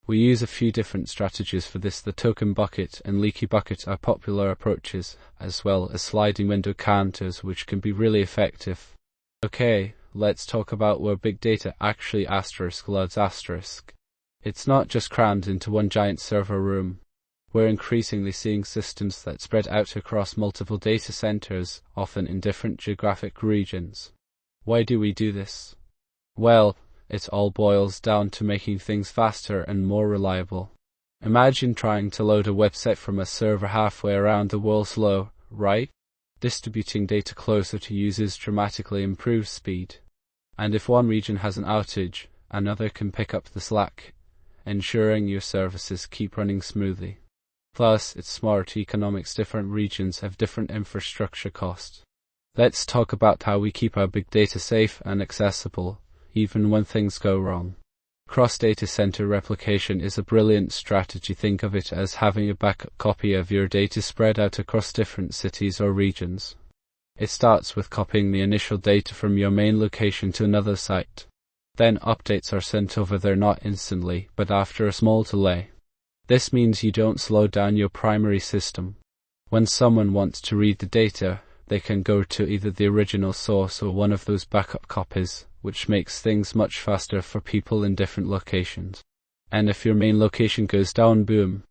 We use a few different strategies for this. The token bucket and leaky bucket are popular approaches, as well as sliding window counters, which can be really effective. Okay, let's talk about where big data actually loads asterisk. It's not just crammed into one giant server room. We're increasingly seeing systems that spread out across multiple data centers, often in different geographic regions. Why do we do this? Well, it all boils down to making things faster and more reliable. Imagine trying to load a website from a server halfway around the world. Slow, right? Distributing data closer to users dramatically improves speed. And if one region has an outage, another can pick up the slack, ensuring your services keep running smoothly. Plus, it's smart economics. Different regions have different infrastructure costs. Let's talk about how we keep our big data safe and accessible, even when things go wrong. Cross-data center replication is a brilliant strategy. Think of it as having a backup copy of your data spread out across different cities or regions. It starts with copying the initial data from your main location to another site. Then updates are sent over there, not instantly, but after a small delay. This means you don't slow down your primary system. When someone wants to read the data, they can go to either the original source or one of those backup copies, which makes things much faster for people in different locations. And if your main location goes down, boom,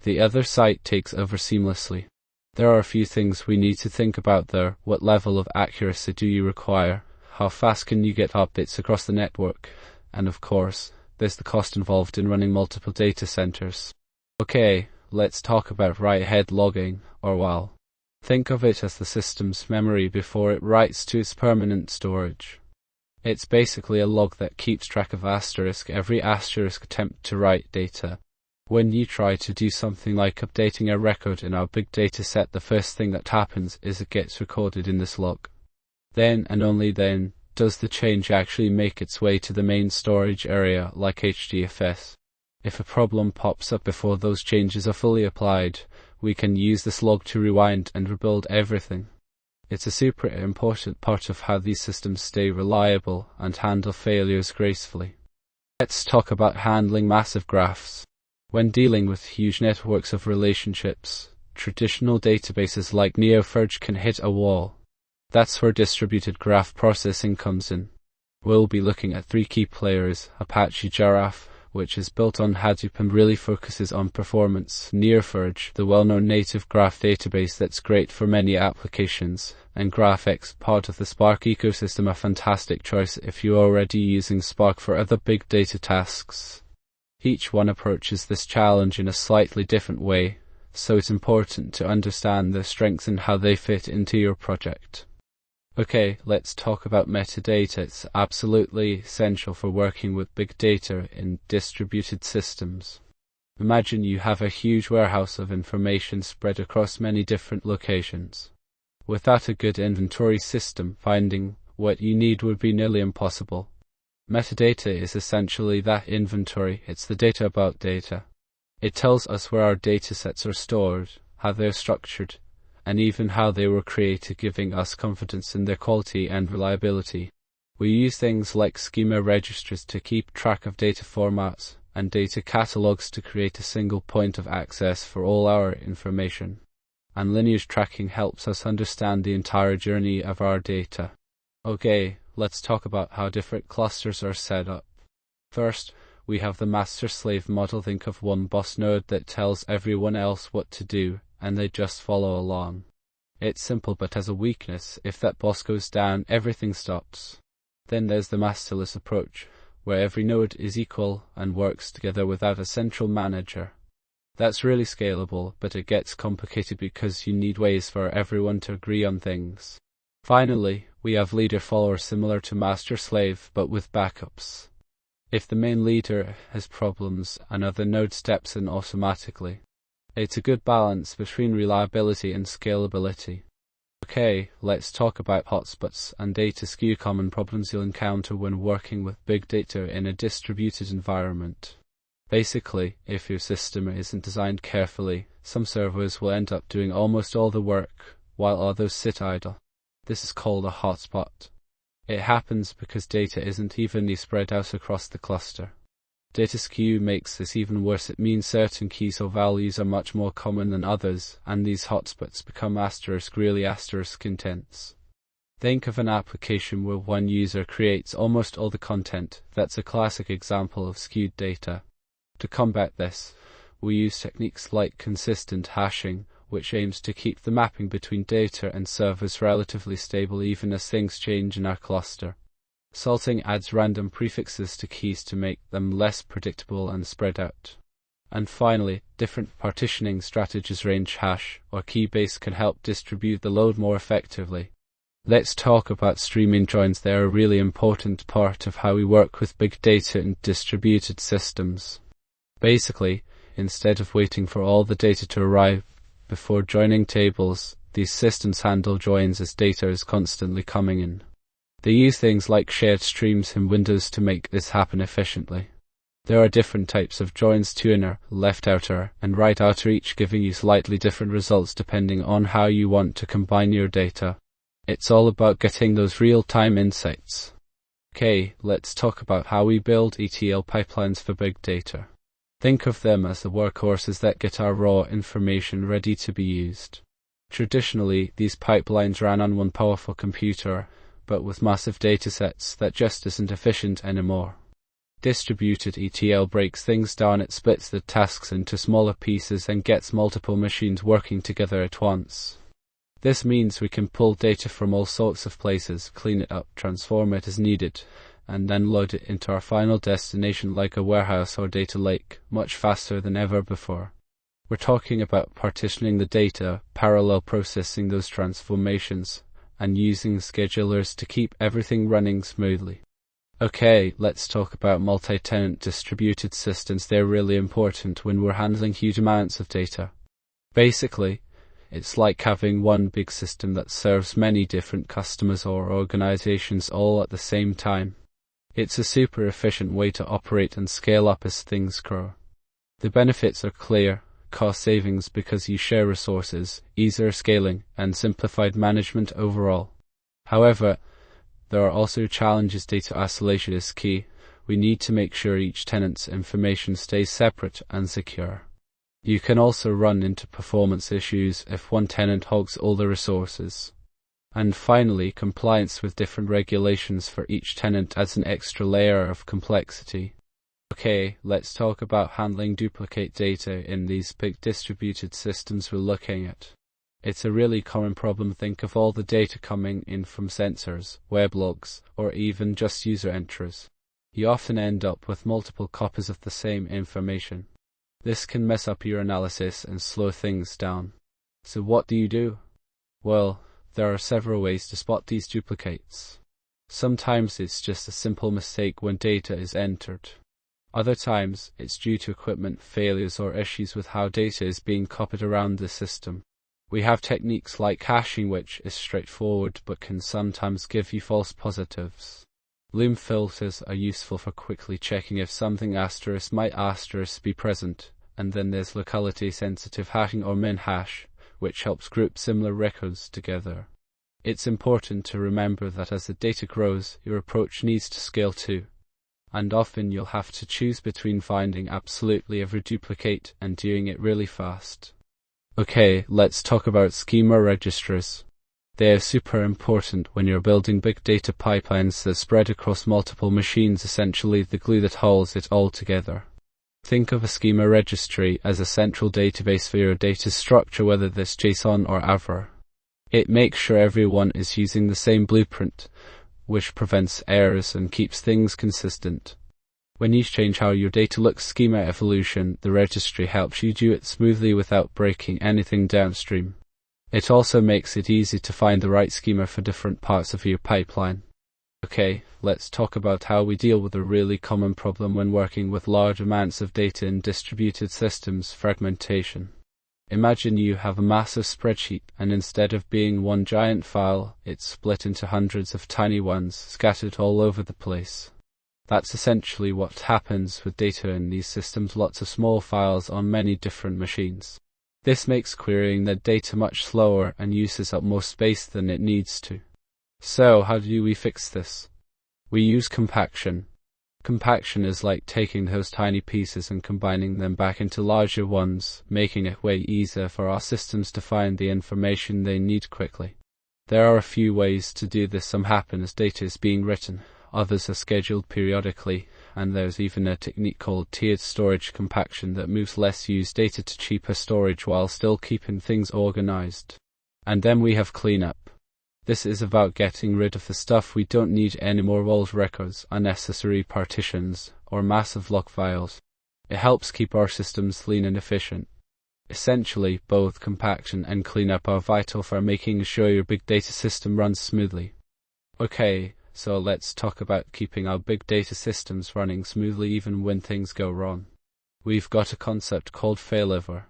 the other site takes over seamlessly. There are a few things we need to think about there. What level of accuracy do you require? How fast can you get updates across the network? And of course, there's the cost involved in running multiple data centers. Okay, let's talk about write-ahead logging, or WAL. Think of it as the system's memory before it writes to its permanent storage. It's basically a log that keeps track of every asterisk attempt to write data. When you try to do something like updating a record in our big data set, the first thing that happens is it gets recorded in this log. Then and only then does the change actually make its way to the main storage area like HDFS. If a problem pops up before those changes are fully applied, we can use this log to rewind and rebuild everything. It's a super important part of how these systems stay reliable and handle failures gracefully. Let's talk about handling massive graphs. When dealing with huge networks of relationships, traditional databases like Neo4j can hit a wall. That's where distributed graph processing comes in. We'll be looking at three key players: Apache Giraffe, which is built on Hadoop and really focuses on performance; Neo4j, the well-known native graph database that's great for many applications; and GraphX, part of the Spark ecosystem, a fantastic choice if you're already using Spark for other big data tasks. Each one approaches this challenge in a slightly different way, so it's important to understand their strengths and how they fit into your project. Okay, let's talk about metadata. It's absolutely essential for working with big data in distributed systems. Imagine you have a huge warehouse of information spread across many different locations. Without a good inventory system, finding what you need would be nearly impossible. Metadata is essentially that inventory. It's the data about data. It tells us where our datasets are stored, how they're structured, and even how they were created, giving us confidence in their quality and reliability. We use things like schema registers to keep track of data formats and data catalogs to create a single point of access for all our information. And lineage tracking helps us understand the entire journey of our data. Okay, let's talk about how different clusters are set up. First, we have the master-slave model. Think of one boss node that tells everyone else what to do, and they just follow along. It's simple but has a weakness. If that boss goes down, everything stops. Then there's the masterless approach, where every node is equal and works together without a central manager. That's really scalable, but it gets complicated because you need ways for everyone to agree on things. Finally, we have leader-follower, similar to master-slave, but with backups. If the main leader has problems, another node steps in automatically. It's a good balance between reliability and scalability. Okay, let's talk about hotspots and data skew, common problems you'll encounter when working with big data in a distributed environment. Basically, if your system isn't designed carefully, some servers will end up doing almost all the work, while others sit idle. This is called a hotspot. It happens because data isn't evenly spread out across the cluster. Data skew makes this even worse. It means certain keys or values are much more common than others, and these hotspots become really intense. Think of an application where one user creates almost all the content. That's a classic example of skewed data. To combat this, we use techniques like consistent hashing, which aims to keep the mapping between data and servers relatively stable even as things change in our cluster. Salting adds random prefixes to keys to make them less predictable and spread out. And finally, different partitioning strategies, range hash or keybase, can help distribute the load more effectively. Let's talk about streaming joins. They're a really important part of how we work with big data in distributed systems. Basically, instead of waiting for all the data to arrive before joining tables, these systems handle joins as data is constantly coming in. They use things like shared streams in Windows to make this happen efficiently. There are different types of joins: to inner, left outer, and right outer, each giving you slightly different results depending on how you want to combine your data. It's all about getting those real-time insights. Okay, let's talk about how we build ETL pipelines for big data. Think of them as the workhorses that get our raw information ready to be used. Traditionally, these pipelines ran on one powerful computer, but with massive datasets, that just isn't efficient anymore. Distributed ETL breaks things down. It splits the tasks into smaller pieces and gets multiple machines working together at once. This means we can pull data from all sorts of places, clean it up, transform it as needed, and then load it into our final destination like a warehouse or data lake, much faster than ever before. We're talking about partitioning the data, parallel processing those transformations, and using schedulers to keep everything running smoothly. Okay, let's talk about multi-tenant distributed systems. They're really important when we're handling huge amounts of data. Basically, it's like having one big system that serves many different customers or organizations all at the same time. It's a super efficient way to operate and scale up as things grow. The benefits are clear: cost savings because you share resources, easier scaling, and simplified management overall. However, there are also challenges. Data isolation is key. We need to make sure each tenant's information stays separate and secure. You can also run into performance issues if one tenant hogs all the resources. And finally, compliance with different regulations for each tenant adds an extra layer of complexity. Okay, let's talk about handling duplicate data in these big distributed systems we're looking at. It's a really common problem. Think of all the data coming in from sensors, weblogs, or even just user entries. You often end up with multiple copies of the same information. This can mess up your analysis and slow things down. So what do you do? Well, There are several ways to spot these duplicates. Sometimes it's just a simple mistake when data is entered. Other times, it's due to equipment failures or issues with how data is being copied around the system. We have techniques like caching, which is straightforward but can sometimes give you false positives. Loom filters are useful for quickly checking if something asterisk might asterisk be present, and then there's locality-sensitive hashing or min-hash, which helps group similar records together. It's important to remember that as the data grows, your approach needs to scale too, and often you'll have to choose between finding absolutely every duplicate and doing it really fast. Okay, let's talk about schema registers. They are super important when you're building big data pipelines that spread across multiple machines, essentially the glue that holds it all together. Think of a schema registry as a central database for your data structure, whether this JSON or AVR. It makes sure everyone is using the same blueprint, which prevents errors and keeps things consistent. When you change how your data looks, schema evolution, the registry helps you do it smoothly without breaking anything downstream. It also makes it easy to find the right schema for different parts of your pipeline. Okay, let's talk about how we deal with a really common problem when working with large amounts of data in distributed systems: fragmentation. Imagine you have a massive spreadsheet, and instead of being one giant file, it's split into hundreds of tiny ones scattered all over the place. That's essentially what happens with data in these systems: lots of small files on many different machines. This makes querying the data much slower and uses up more space than it needs to. So how do we fix this? We use compaction. Compaction is like taking those tiny pieces and combining them back into larger ones, making it way easier for our systems to find the information they need quickly. There are a few ways to do this. Some happen as data is being written, others are scheduled periodically, and there's even a technique called tiered storage compaction that moves less used data to cheaper storage while still keeping things organized. And then we have cleanup. This is about getting rid of the stuff we don't need anymore: old records, unnecessary partitions, or massive log files. It helps keep our systems lean and efficient. Essentially, both compaction and cleanup are vital for making sure your big data system runs smoothly. Okay, so let's talk about keeping our big data systems running smoothly even when things go wrong. We've got a concept called failover.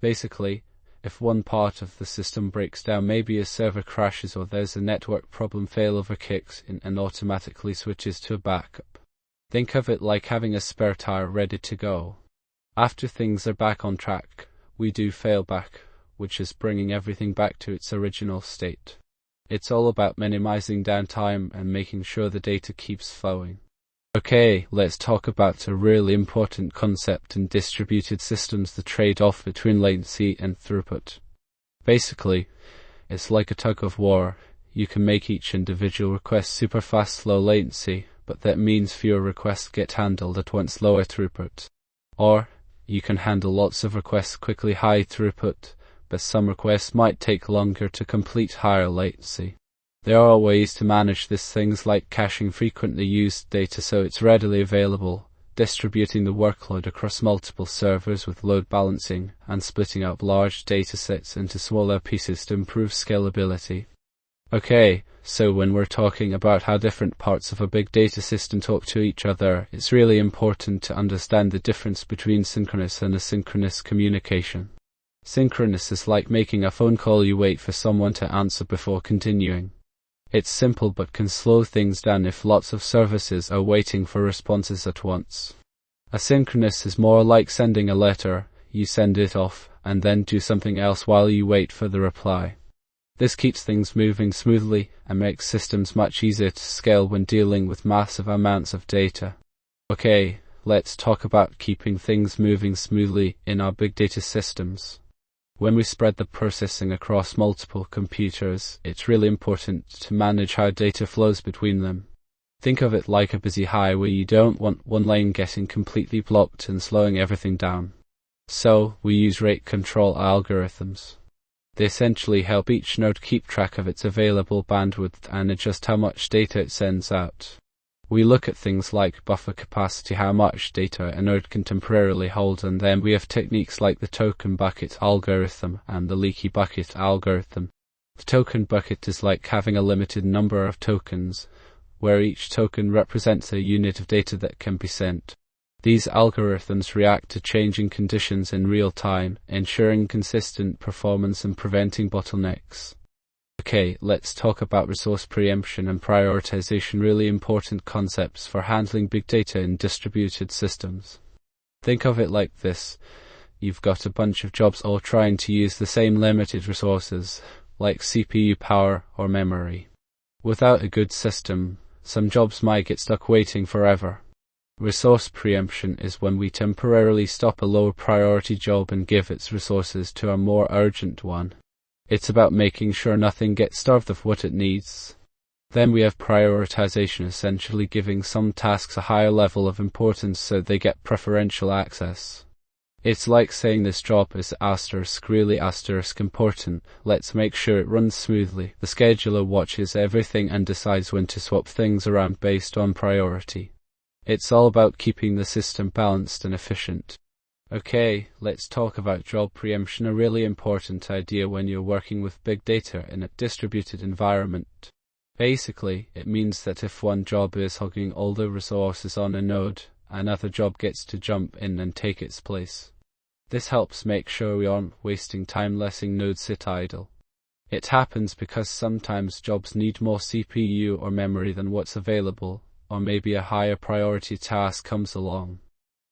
Basically, if one part of the system breaks down, maybe a server crashes or there's a network problem, failover kicks in and automatically switches to a backup. Think of it like having a spare tire ready to go. After things are back on track, we do failback, which is bringing everything back to its original state. It's all about minimizing downtime and making sure the data keeps flowing. Okay, let's talk about a really important concept in distributed systems: the trade-off between latency and throughput. Basically, it's like a tug of war. You can make each individual request super fast, low latency, but that means fewer requests get handled at once, lower throughput. Or, you can handle lots of requests quickly, high throughput, but some requests might take longer to complete, higher latency. There are ways to manage this, things like caching frequently used data so it's readily available, distributing the workload across multiple servers with load balancing, and splitting up large datasets into smaller pieces to improve scalability. Okay, so when we're talking about how different parts of a big data system talk to each other, it's really important to understand the difference between synchronous and asynchronous communication. Synchronous is like making a phone call: you wait for someone to answer before continuing. It's simple but can slow things down if lots of services are waiting for responses at once. Asynchronous is more like sending a letter: you send it off, and then do something else while you wait for the reply. This keeps things moving smoothly and makes systems much easier to scale when dealing with massive amounts of data. Okay, let's talk about keeping things moving smoothly in our big data systems. When we spread the processing across multiple computers, it's really important to manage how data flows between them. Think of it like a busy highway. You don't want one lane getting completely blocked and slowing everything down. So, we use rate control algorithms. They essentially help each node keep track of its available bandwidth and adjust how much data it sends out. We look at things like buffer capacity, how much data a node can temporarily hold, and then we have techniques like the token bucket algorithm and the leaky bucket algorithm. The token bucket is like having a limited number of tokens, where each token represents a unit of data that can be sent. These algorithms react to changing conditions in real time, ensuring consistent performance and preventing bottlenecks. Okay, let's talk about resource preemption and prioritization, really important concepts for handling big data in distributed systems. Think of it like this. You've got a bunch of jobs all trying to use the same limited resources, like CPU power or memory. Without a good system, some jobs might get stuck waiting forever. Resource preemption is when we temporarily stop a lower priority job and give its resources to a more urgent one. It's about making sure nothing gets starved of what it needs. Then we have prioritization, essentially giving some tasks a higher level of importance so they get preferential access. It's like saying this job is really important, let's make sure it runs smoothly. The scheduler watches everything and decides when to swap things around based on priority. It's all about keeping the system balanced and efficient. Okay, let's talk about job preemption, a really important idea when you're working with big data in a distributed environment. Basically, it means that if one job is hogging all the resources on a node, another job gets to jump in and take its place. This helps make sure we aren't wasting time letting nodes sit idle. It happens because sometimes jobs need more CPU or memory than what's available, or maybe a higher priority task comes along.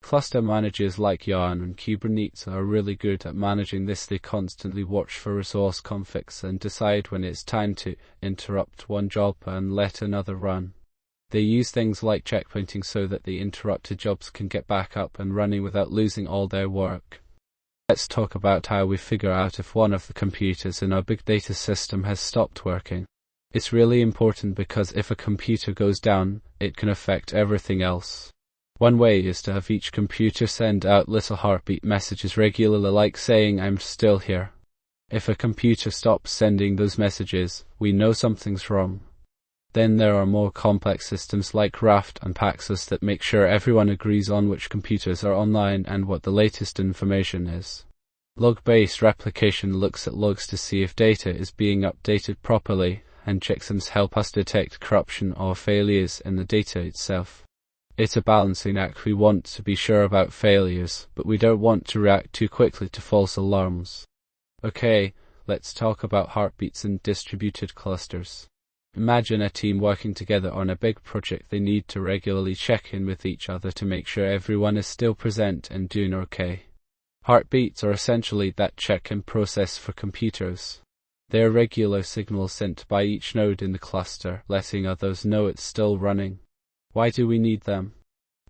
Cluster managers like Yarn and Kubernetes are really good at managing this. They constantly watch for resource conflicts and decide when it's time to interrupt one job and let another run. They use things like checkpointing so that the interrupted jobs can get back up and running without losing all their work. Let's talk about how we figure out if one of the computers in our big data system has stopped working. It's really important because if a computer goes down, it can affect everything else. One way is to have each computer send out little heartbeat messages regularly, like saying "I'm still here." If a computer stops sending those messages, we know something's wrong. Then there are more complex systems like Raft and Paxos that make sure everyone agrees on which computers are online and what the latest information is. Log-based replication looks at logs to see if data is being updated properly, and checksums help us detect corruption or failures in the data itself. It's a balancing act. We want to be sure about failures, but we don't want to react too quickly to false alarms. Okay, let's talk about heartbeats in distributed clusters. Imagine a team working together on a big project. They need to regularly check in with each other to make sure everyone is still present and doing okay. Heartbeats are essentially that check-in process for computers. They are regular signals sent by each node in the cluster, letting others know it's still running. Why do we need them?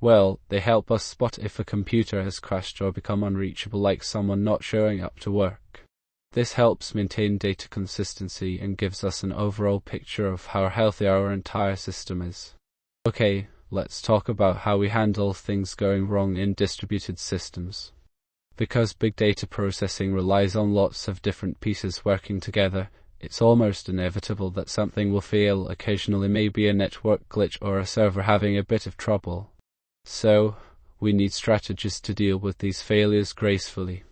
Well, they help us spot if a computer has crashed or become unreachable, like someone not showing up to work. This helps maintain data consistency and gives us an overall picture of how healthy our entire system is. Okay, let's talk about how we handle things going wrong in distributed systems. Because big data processing relies on lots of different pieces working together, it's almost inevitable that something will fail occasionally, maybe a network glitch or a server having a bit of trouble. So, we need strategies to deal with these failures gracefully.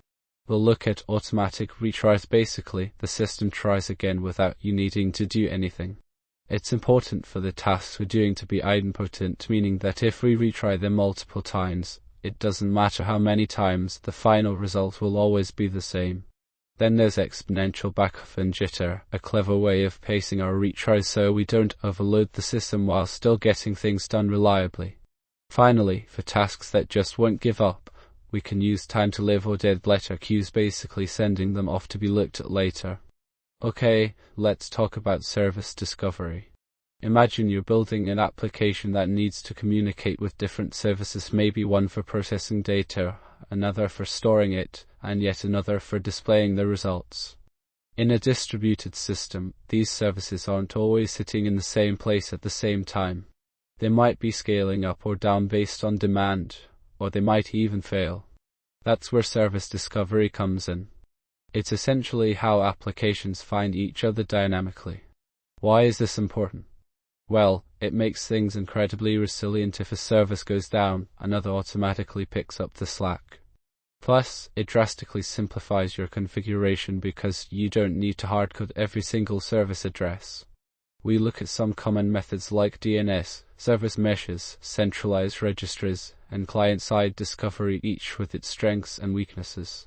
We'll look at automatic retries. Basically, the system tries again without you needing to do anything. It's important for the tasks we're doing to be idempotent, meaning that if we retry them multiple times, it doesn't matter how many times, the final result will always be the same. Then there's exponential backup and jitter, a clever way of pacing our retries so we don't overload the system while still getting things done reliably. Finally, for tasks that just won't give up, we can use time to live or dead letter queues, basically sending them off to be looked at later. Okay, let's talk about service discovery. Imagine you're building an application that needs to communicate with different services, maybe one for processing data, another for storing it, and yet another for displaying the results. In a distributed system, these services aren't always sitting in the same place at the same time. They might be scaling up or down based on demand, or they might even fail. That's where service discovery comes in. It's essentially how applications find each other dynamically. Why is this important? Well, it makes things incredibly resilient. If a service goes down, another automatically picks up the slack. Plus, it drastically simplifies your configuration because you don't need to hardcode every single service address. We look at some common methods like DNS, service meshes, centralized registries, and client-side discovery, each with its strengths and weaknesses.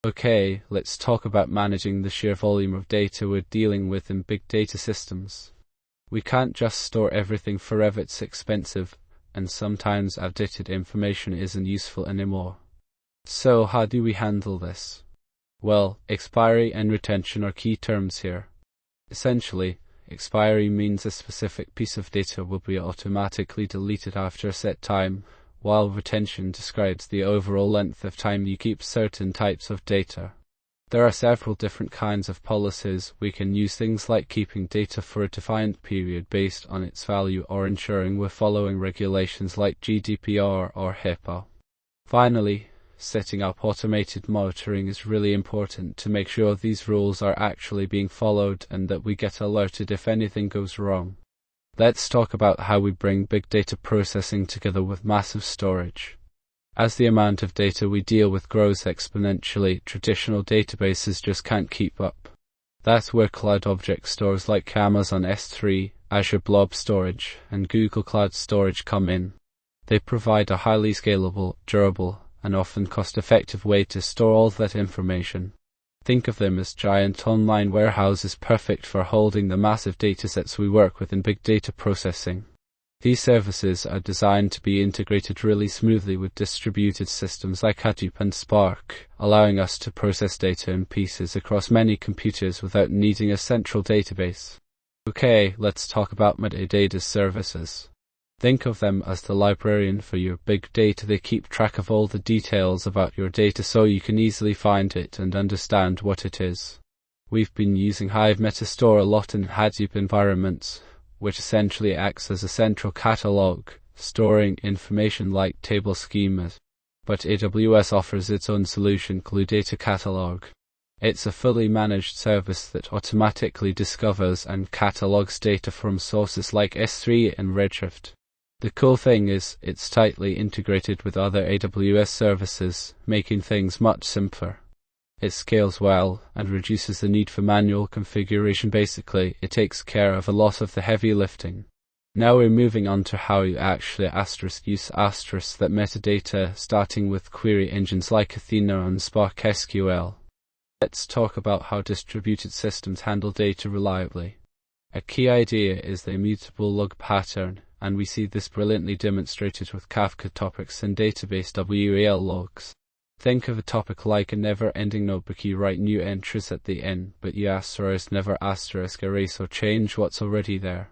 Okay, let's talk about managing the sheer volume of data we're dealing with in big data systems. We can't just store everything forever, it's expensive, and sometimes outdated information isn't useful anymore. So how do we handle this? Well, expiry and retention are key terms here. Essentially, expiry means a specific piece of data will be automatically deleted after a set time, while retention describes the overall length of time you keep certain types of data. There are several different kinds of policies. We can use things like keeping data for a defined period based on its value, or ensuring we're following regulations like GDPR or HIPAA. Finally, setting up automated monitoring is really important to make sure these rules are actually being followed and that we get alerted if anything goes wrong. Let's talk about how we bring big data processing together with massive storage. As the amount of data we deal with grows exponentially, traditional databases just can't keep up. That's where cloud object stores like Amazon S3, Azure Blob Storage, and Google Cloud Storage come in. They provide a highly scalable, durable, and often cost-effective way to store all that information. Think of them as giant online warehouses perfect for holding the massive datasets we work with in big data processing. These services are designed to be integrated really smoothly with distributed systems like Hadoop and Spark, allowing us to process data in pieces across many computers without needing a central database. Okay, let's talk about metadata services. Think of them as the librarian for your big data. They keep track of all the details about your data so you can easily find it and understand what it is. We've been using Hive Metastore a lot in Hadoop environments, which essentially acts as a central catalog, storing information like table schemas. But AWS offers its own solution, Glue Data Catalog. It's a fully managed service that automatically discovers and catalogs data from sources like S3 and Redshift. The cool thing is, it's tightly integrated with other AWS services, making things much simpler. It scales well and reduces the need for manual configuration. Basically, it takes care of a lot of the heavy lifting. Now we're moving on to how you actually use that metadata, starting with query engines like Athena and Spark SQL. Let's talk about how distributed systems handle data reliably. A key idea is the immutable log pattern, and we see this brilliantly demonstrated with Kafka topics and database WAL logs. Think of a topic like a never-ending notebook. You write new entries at the end, but you never erase or change what's already there.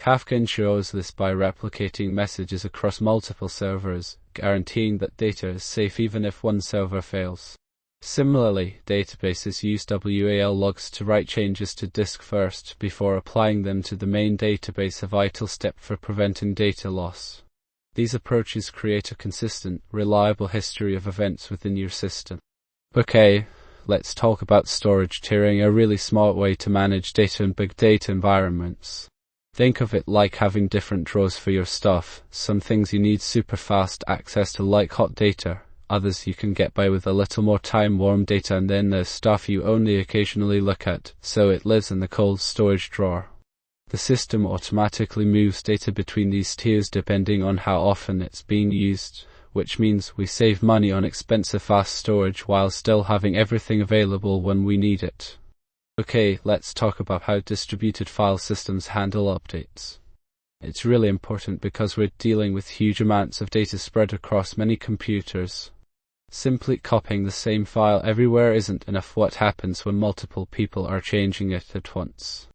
Kafka ensures this by replicating messages across multiple servers, guaranteeing that data is safe even if one server fails. Similarly, databases use WAL logs to write changes to disk first before applying them to the main database, a vital step for preventing data loss. These approaches create a consistent, reliable history of events within your system. Okay, let's talk about storage tiering, a really smart way to manage data in big data environments. Think of it like having different drawers for your stuff. Some things you need super fast access to, like hot data. Others you can get by with a little more time, warm data, and then there's stuff you only occasionally look at, so it lives in the cold storage drawer. The system automatically moves data between these tiers depending on how often it's being used, which means we save money on expensive fast storage while still having everything available when we need it. Okay, let's talk about how distributed file systems handle updates. It's really important because we're dealing with huge amounts of data spread across many computers. Simply copying the same file everywhere isn't enough. What happens when multiple people are changing it at once?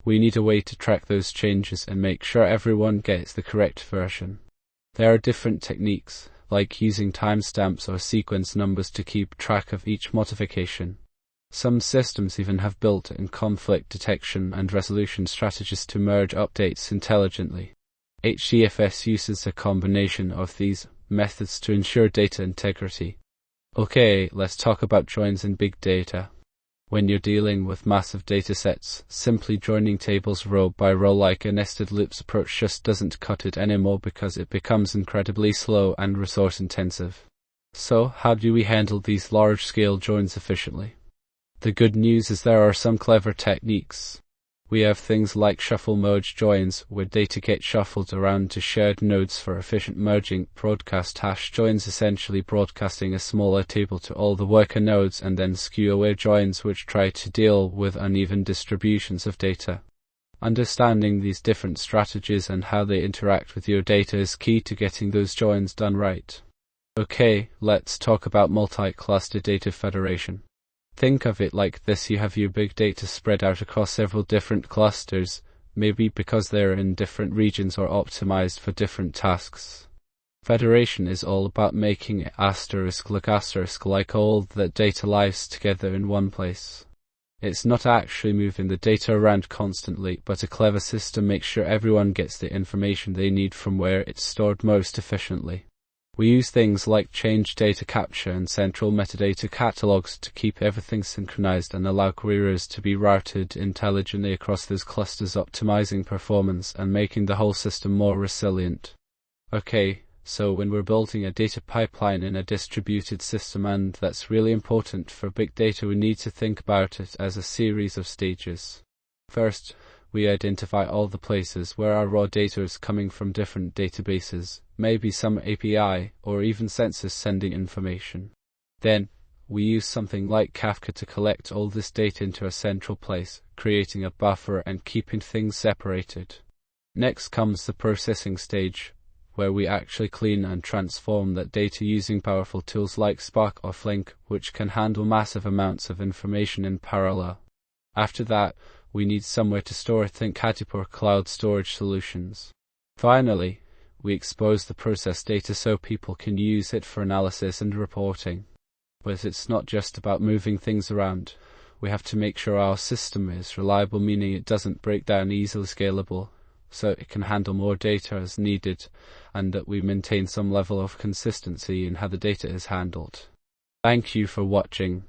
We need a way to track those changes and make sure everyone gets the correct version. There are different techniques, like using timestamps or sequence numbers to keep track of each modification. Some systems even have built-in conflict detection and resolution strategies to merge updates intelligently. HDFS uses a combination of these methods to ensure data integrity. Okay, let's talk about joins in big data. When you're dealing with massive datasets, simply joining tables row by row like a nested loops approach just doesn't cut it anymore because it becomes incredibly slow and resource intensive. So, how do we handle these large-scale joins efficiently? The good news is there are some clever techniques. We have things like shuffle merge joins, where data get shuffled around to shared nodes for efficient merging, broadcast hash joins, essentially broadcasting a smaller table to all the worker nodes, and then skew-away joins, which try to deal with uneven distributions of data. Understanding these different strategies and how they interact with your data is key to getting those joins done right. Okay, let's talk about multi-cluster data federation. Think of it like this: you have your big data spread out across several different clusters, maybe because they're in different regions or optimized for different tasks. Federation is all about making it like all that data lives together in one place. It's not actually moving the data around constantly, but a clever system makes sure everyone gets the information they need from where it's stored most efficiently. We use things like change data capture and central metadata catalogs to keep everything synchronized and allow queries to be routed intelligently across those clusters, optimizing performance and making the whole system more resilient. Okay, so when we're building a data pipeline in a distributed system, and that's really important for big data, we need to think about it as a series of stages. First, we identify all the places where our raw data is coming from different databases, maybe some API, or even sensors sending information. Then, we use something like Kafka to collect all this data into a central place, creating a buffer and keeping things separated. Next comes the processing stage, where we actually clean and transform that data using powerful tools like Spark or Flink, which can handle massive amounts of information in parallel. After that, we need somewhere to store it. Think Hadoop or cloud storage solutions. Finally, we expose the processed data so people can use it for analysis and reporting. But it's not just about moving things around. We have to make sure our system is reliable, meaning it doesn't break down, easily scalable, so it can handle more data as needed, and that we maintain some level of consistency in how the data is handled. Thank you for watching.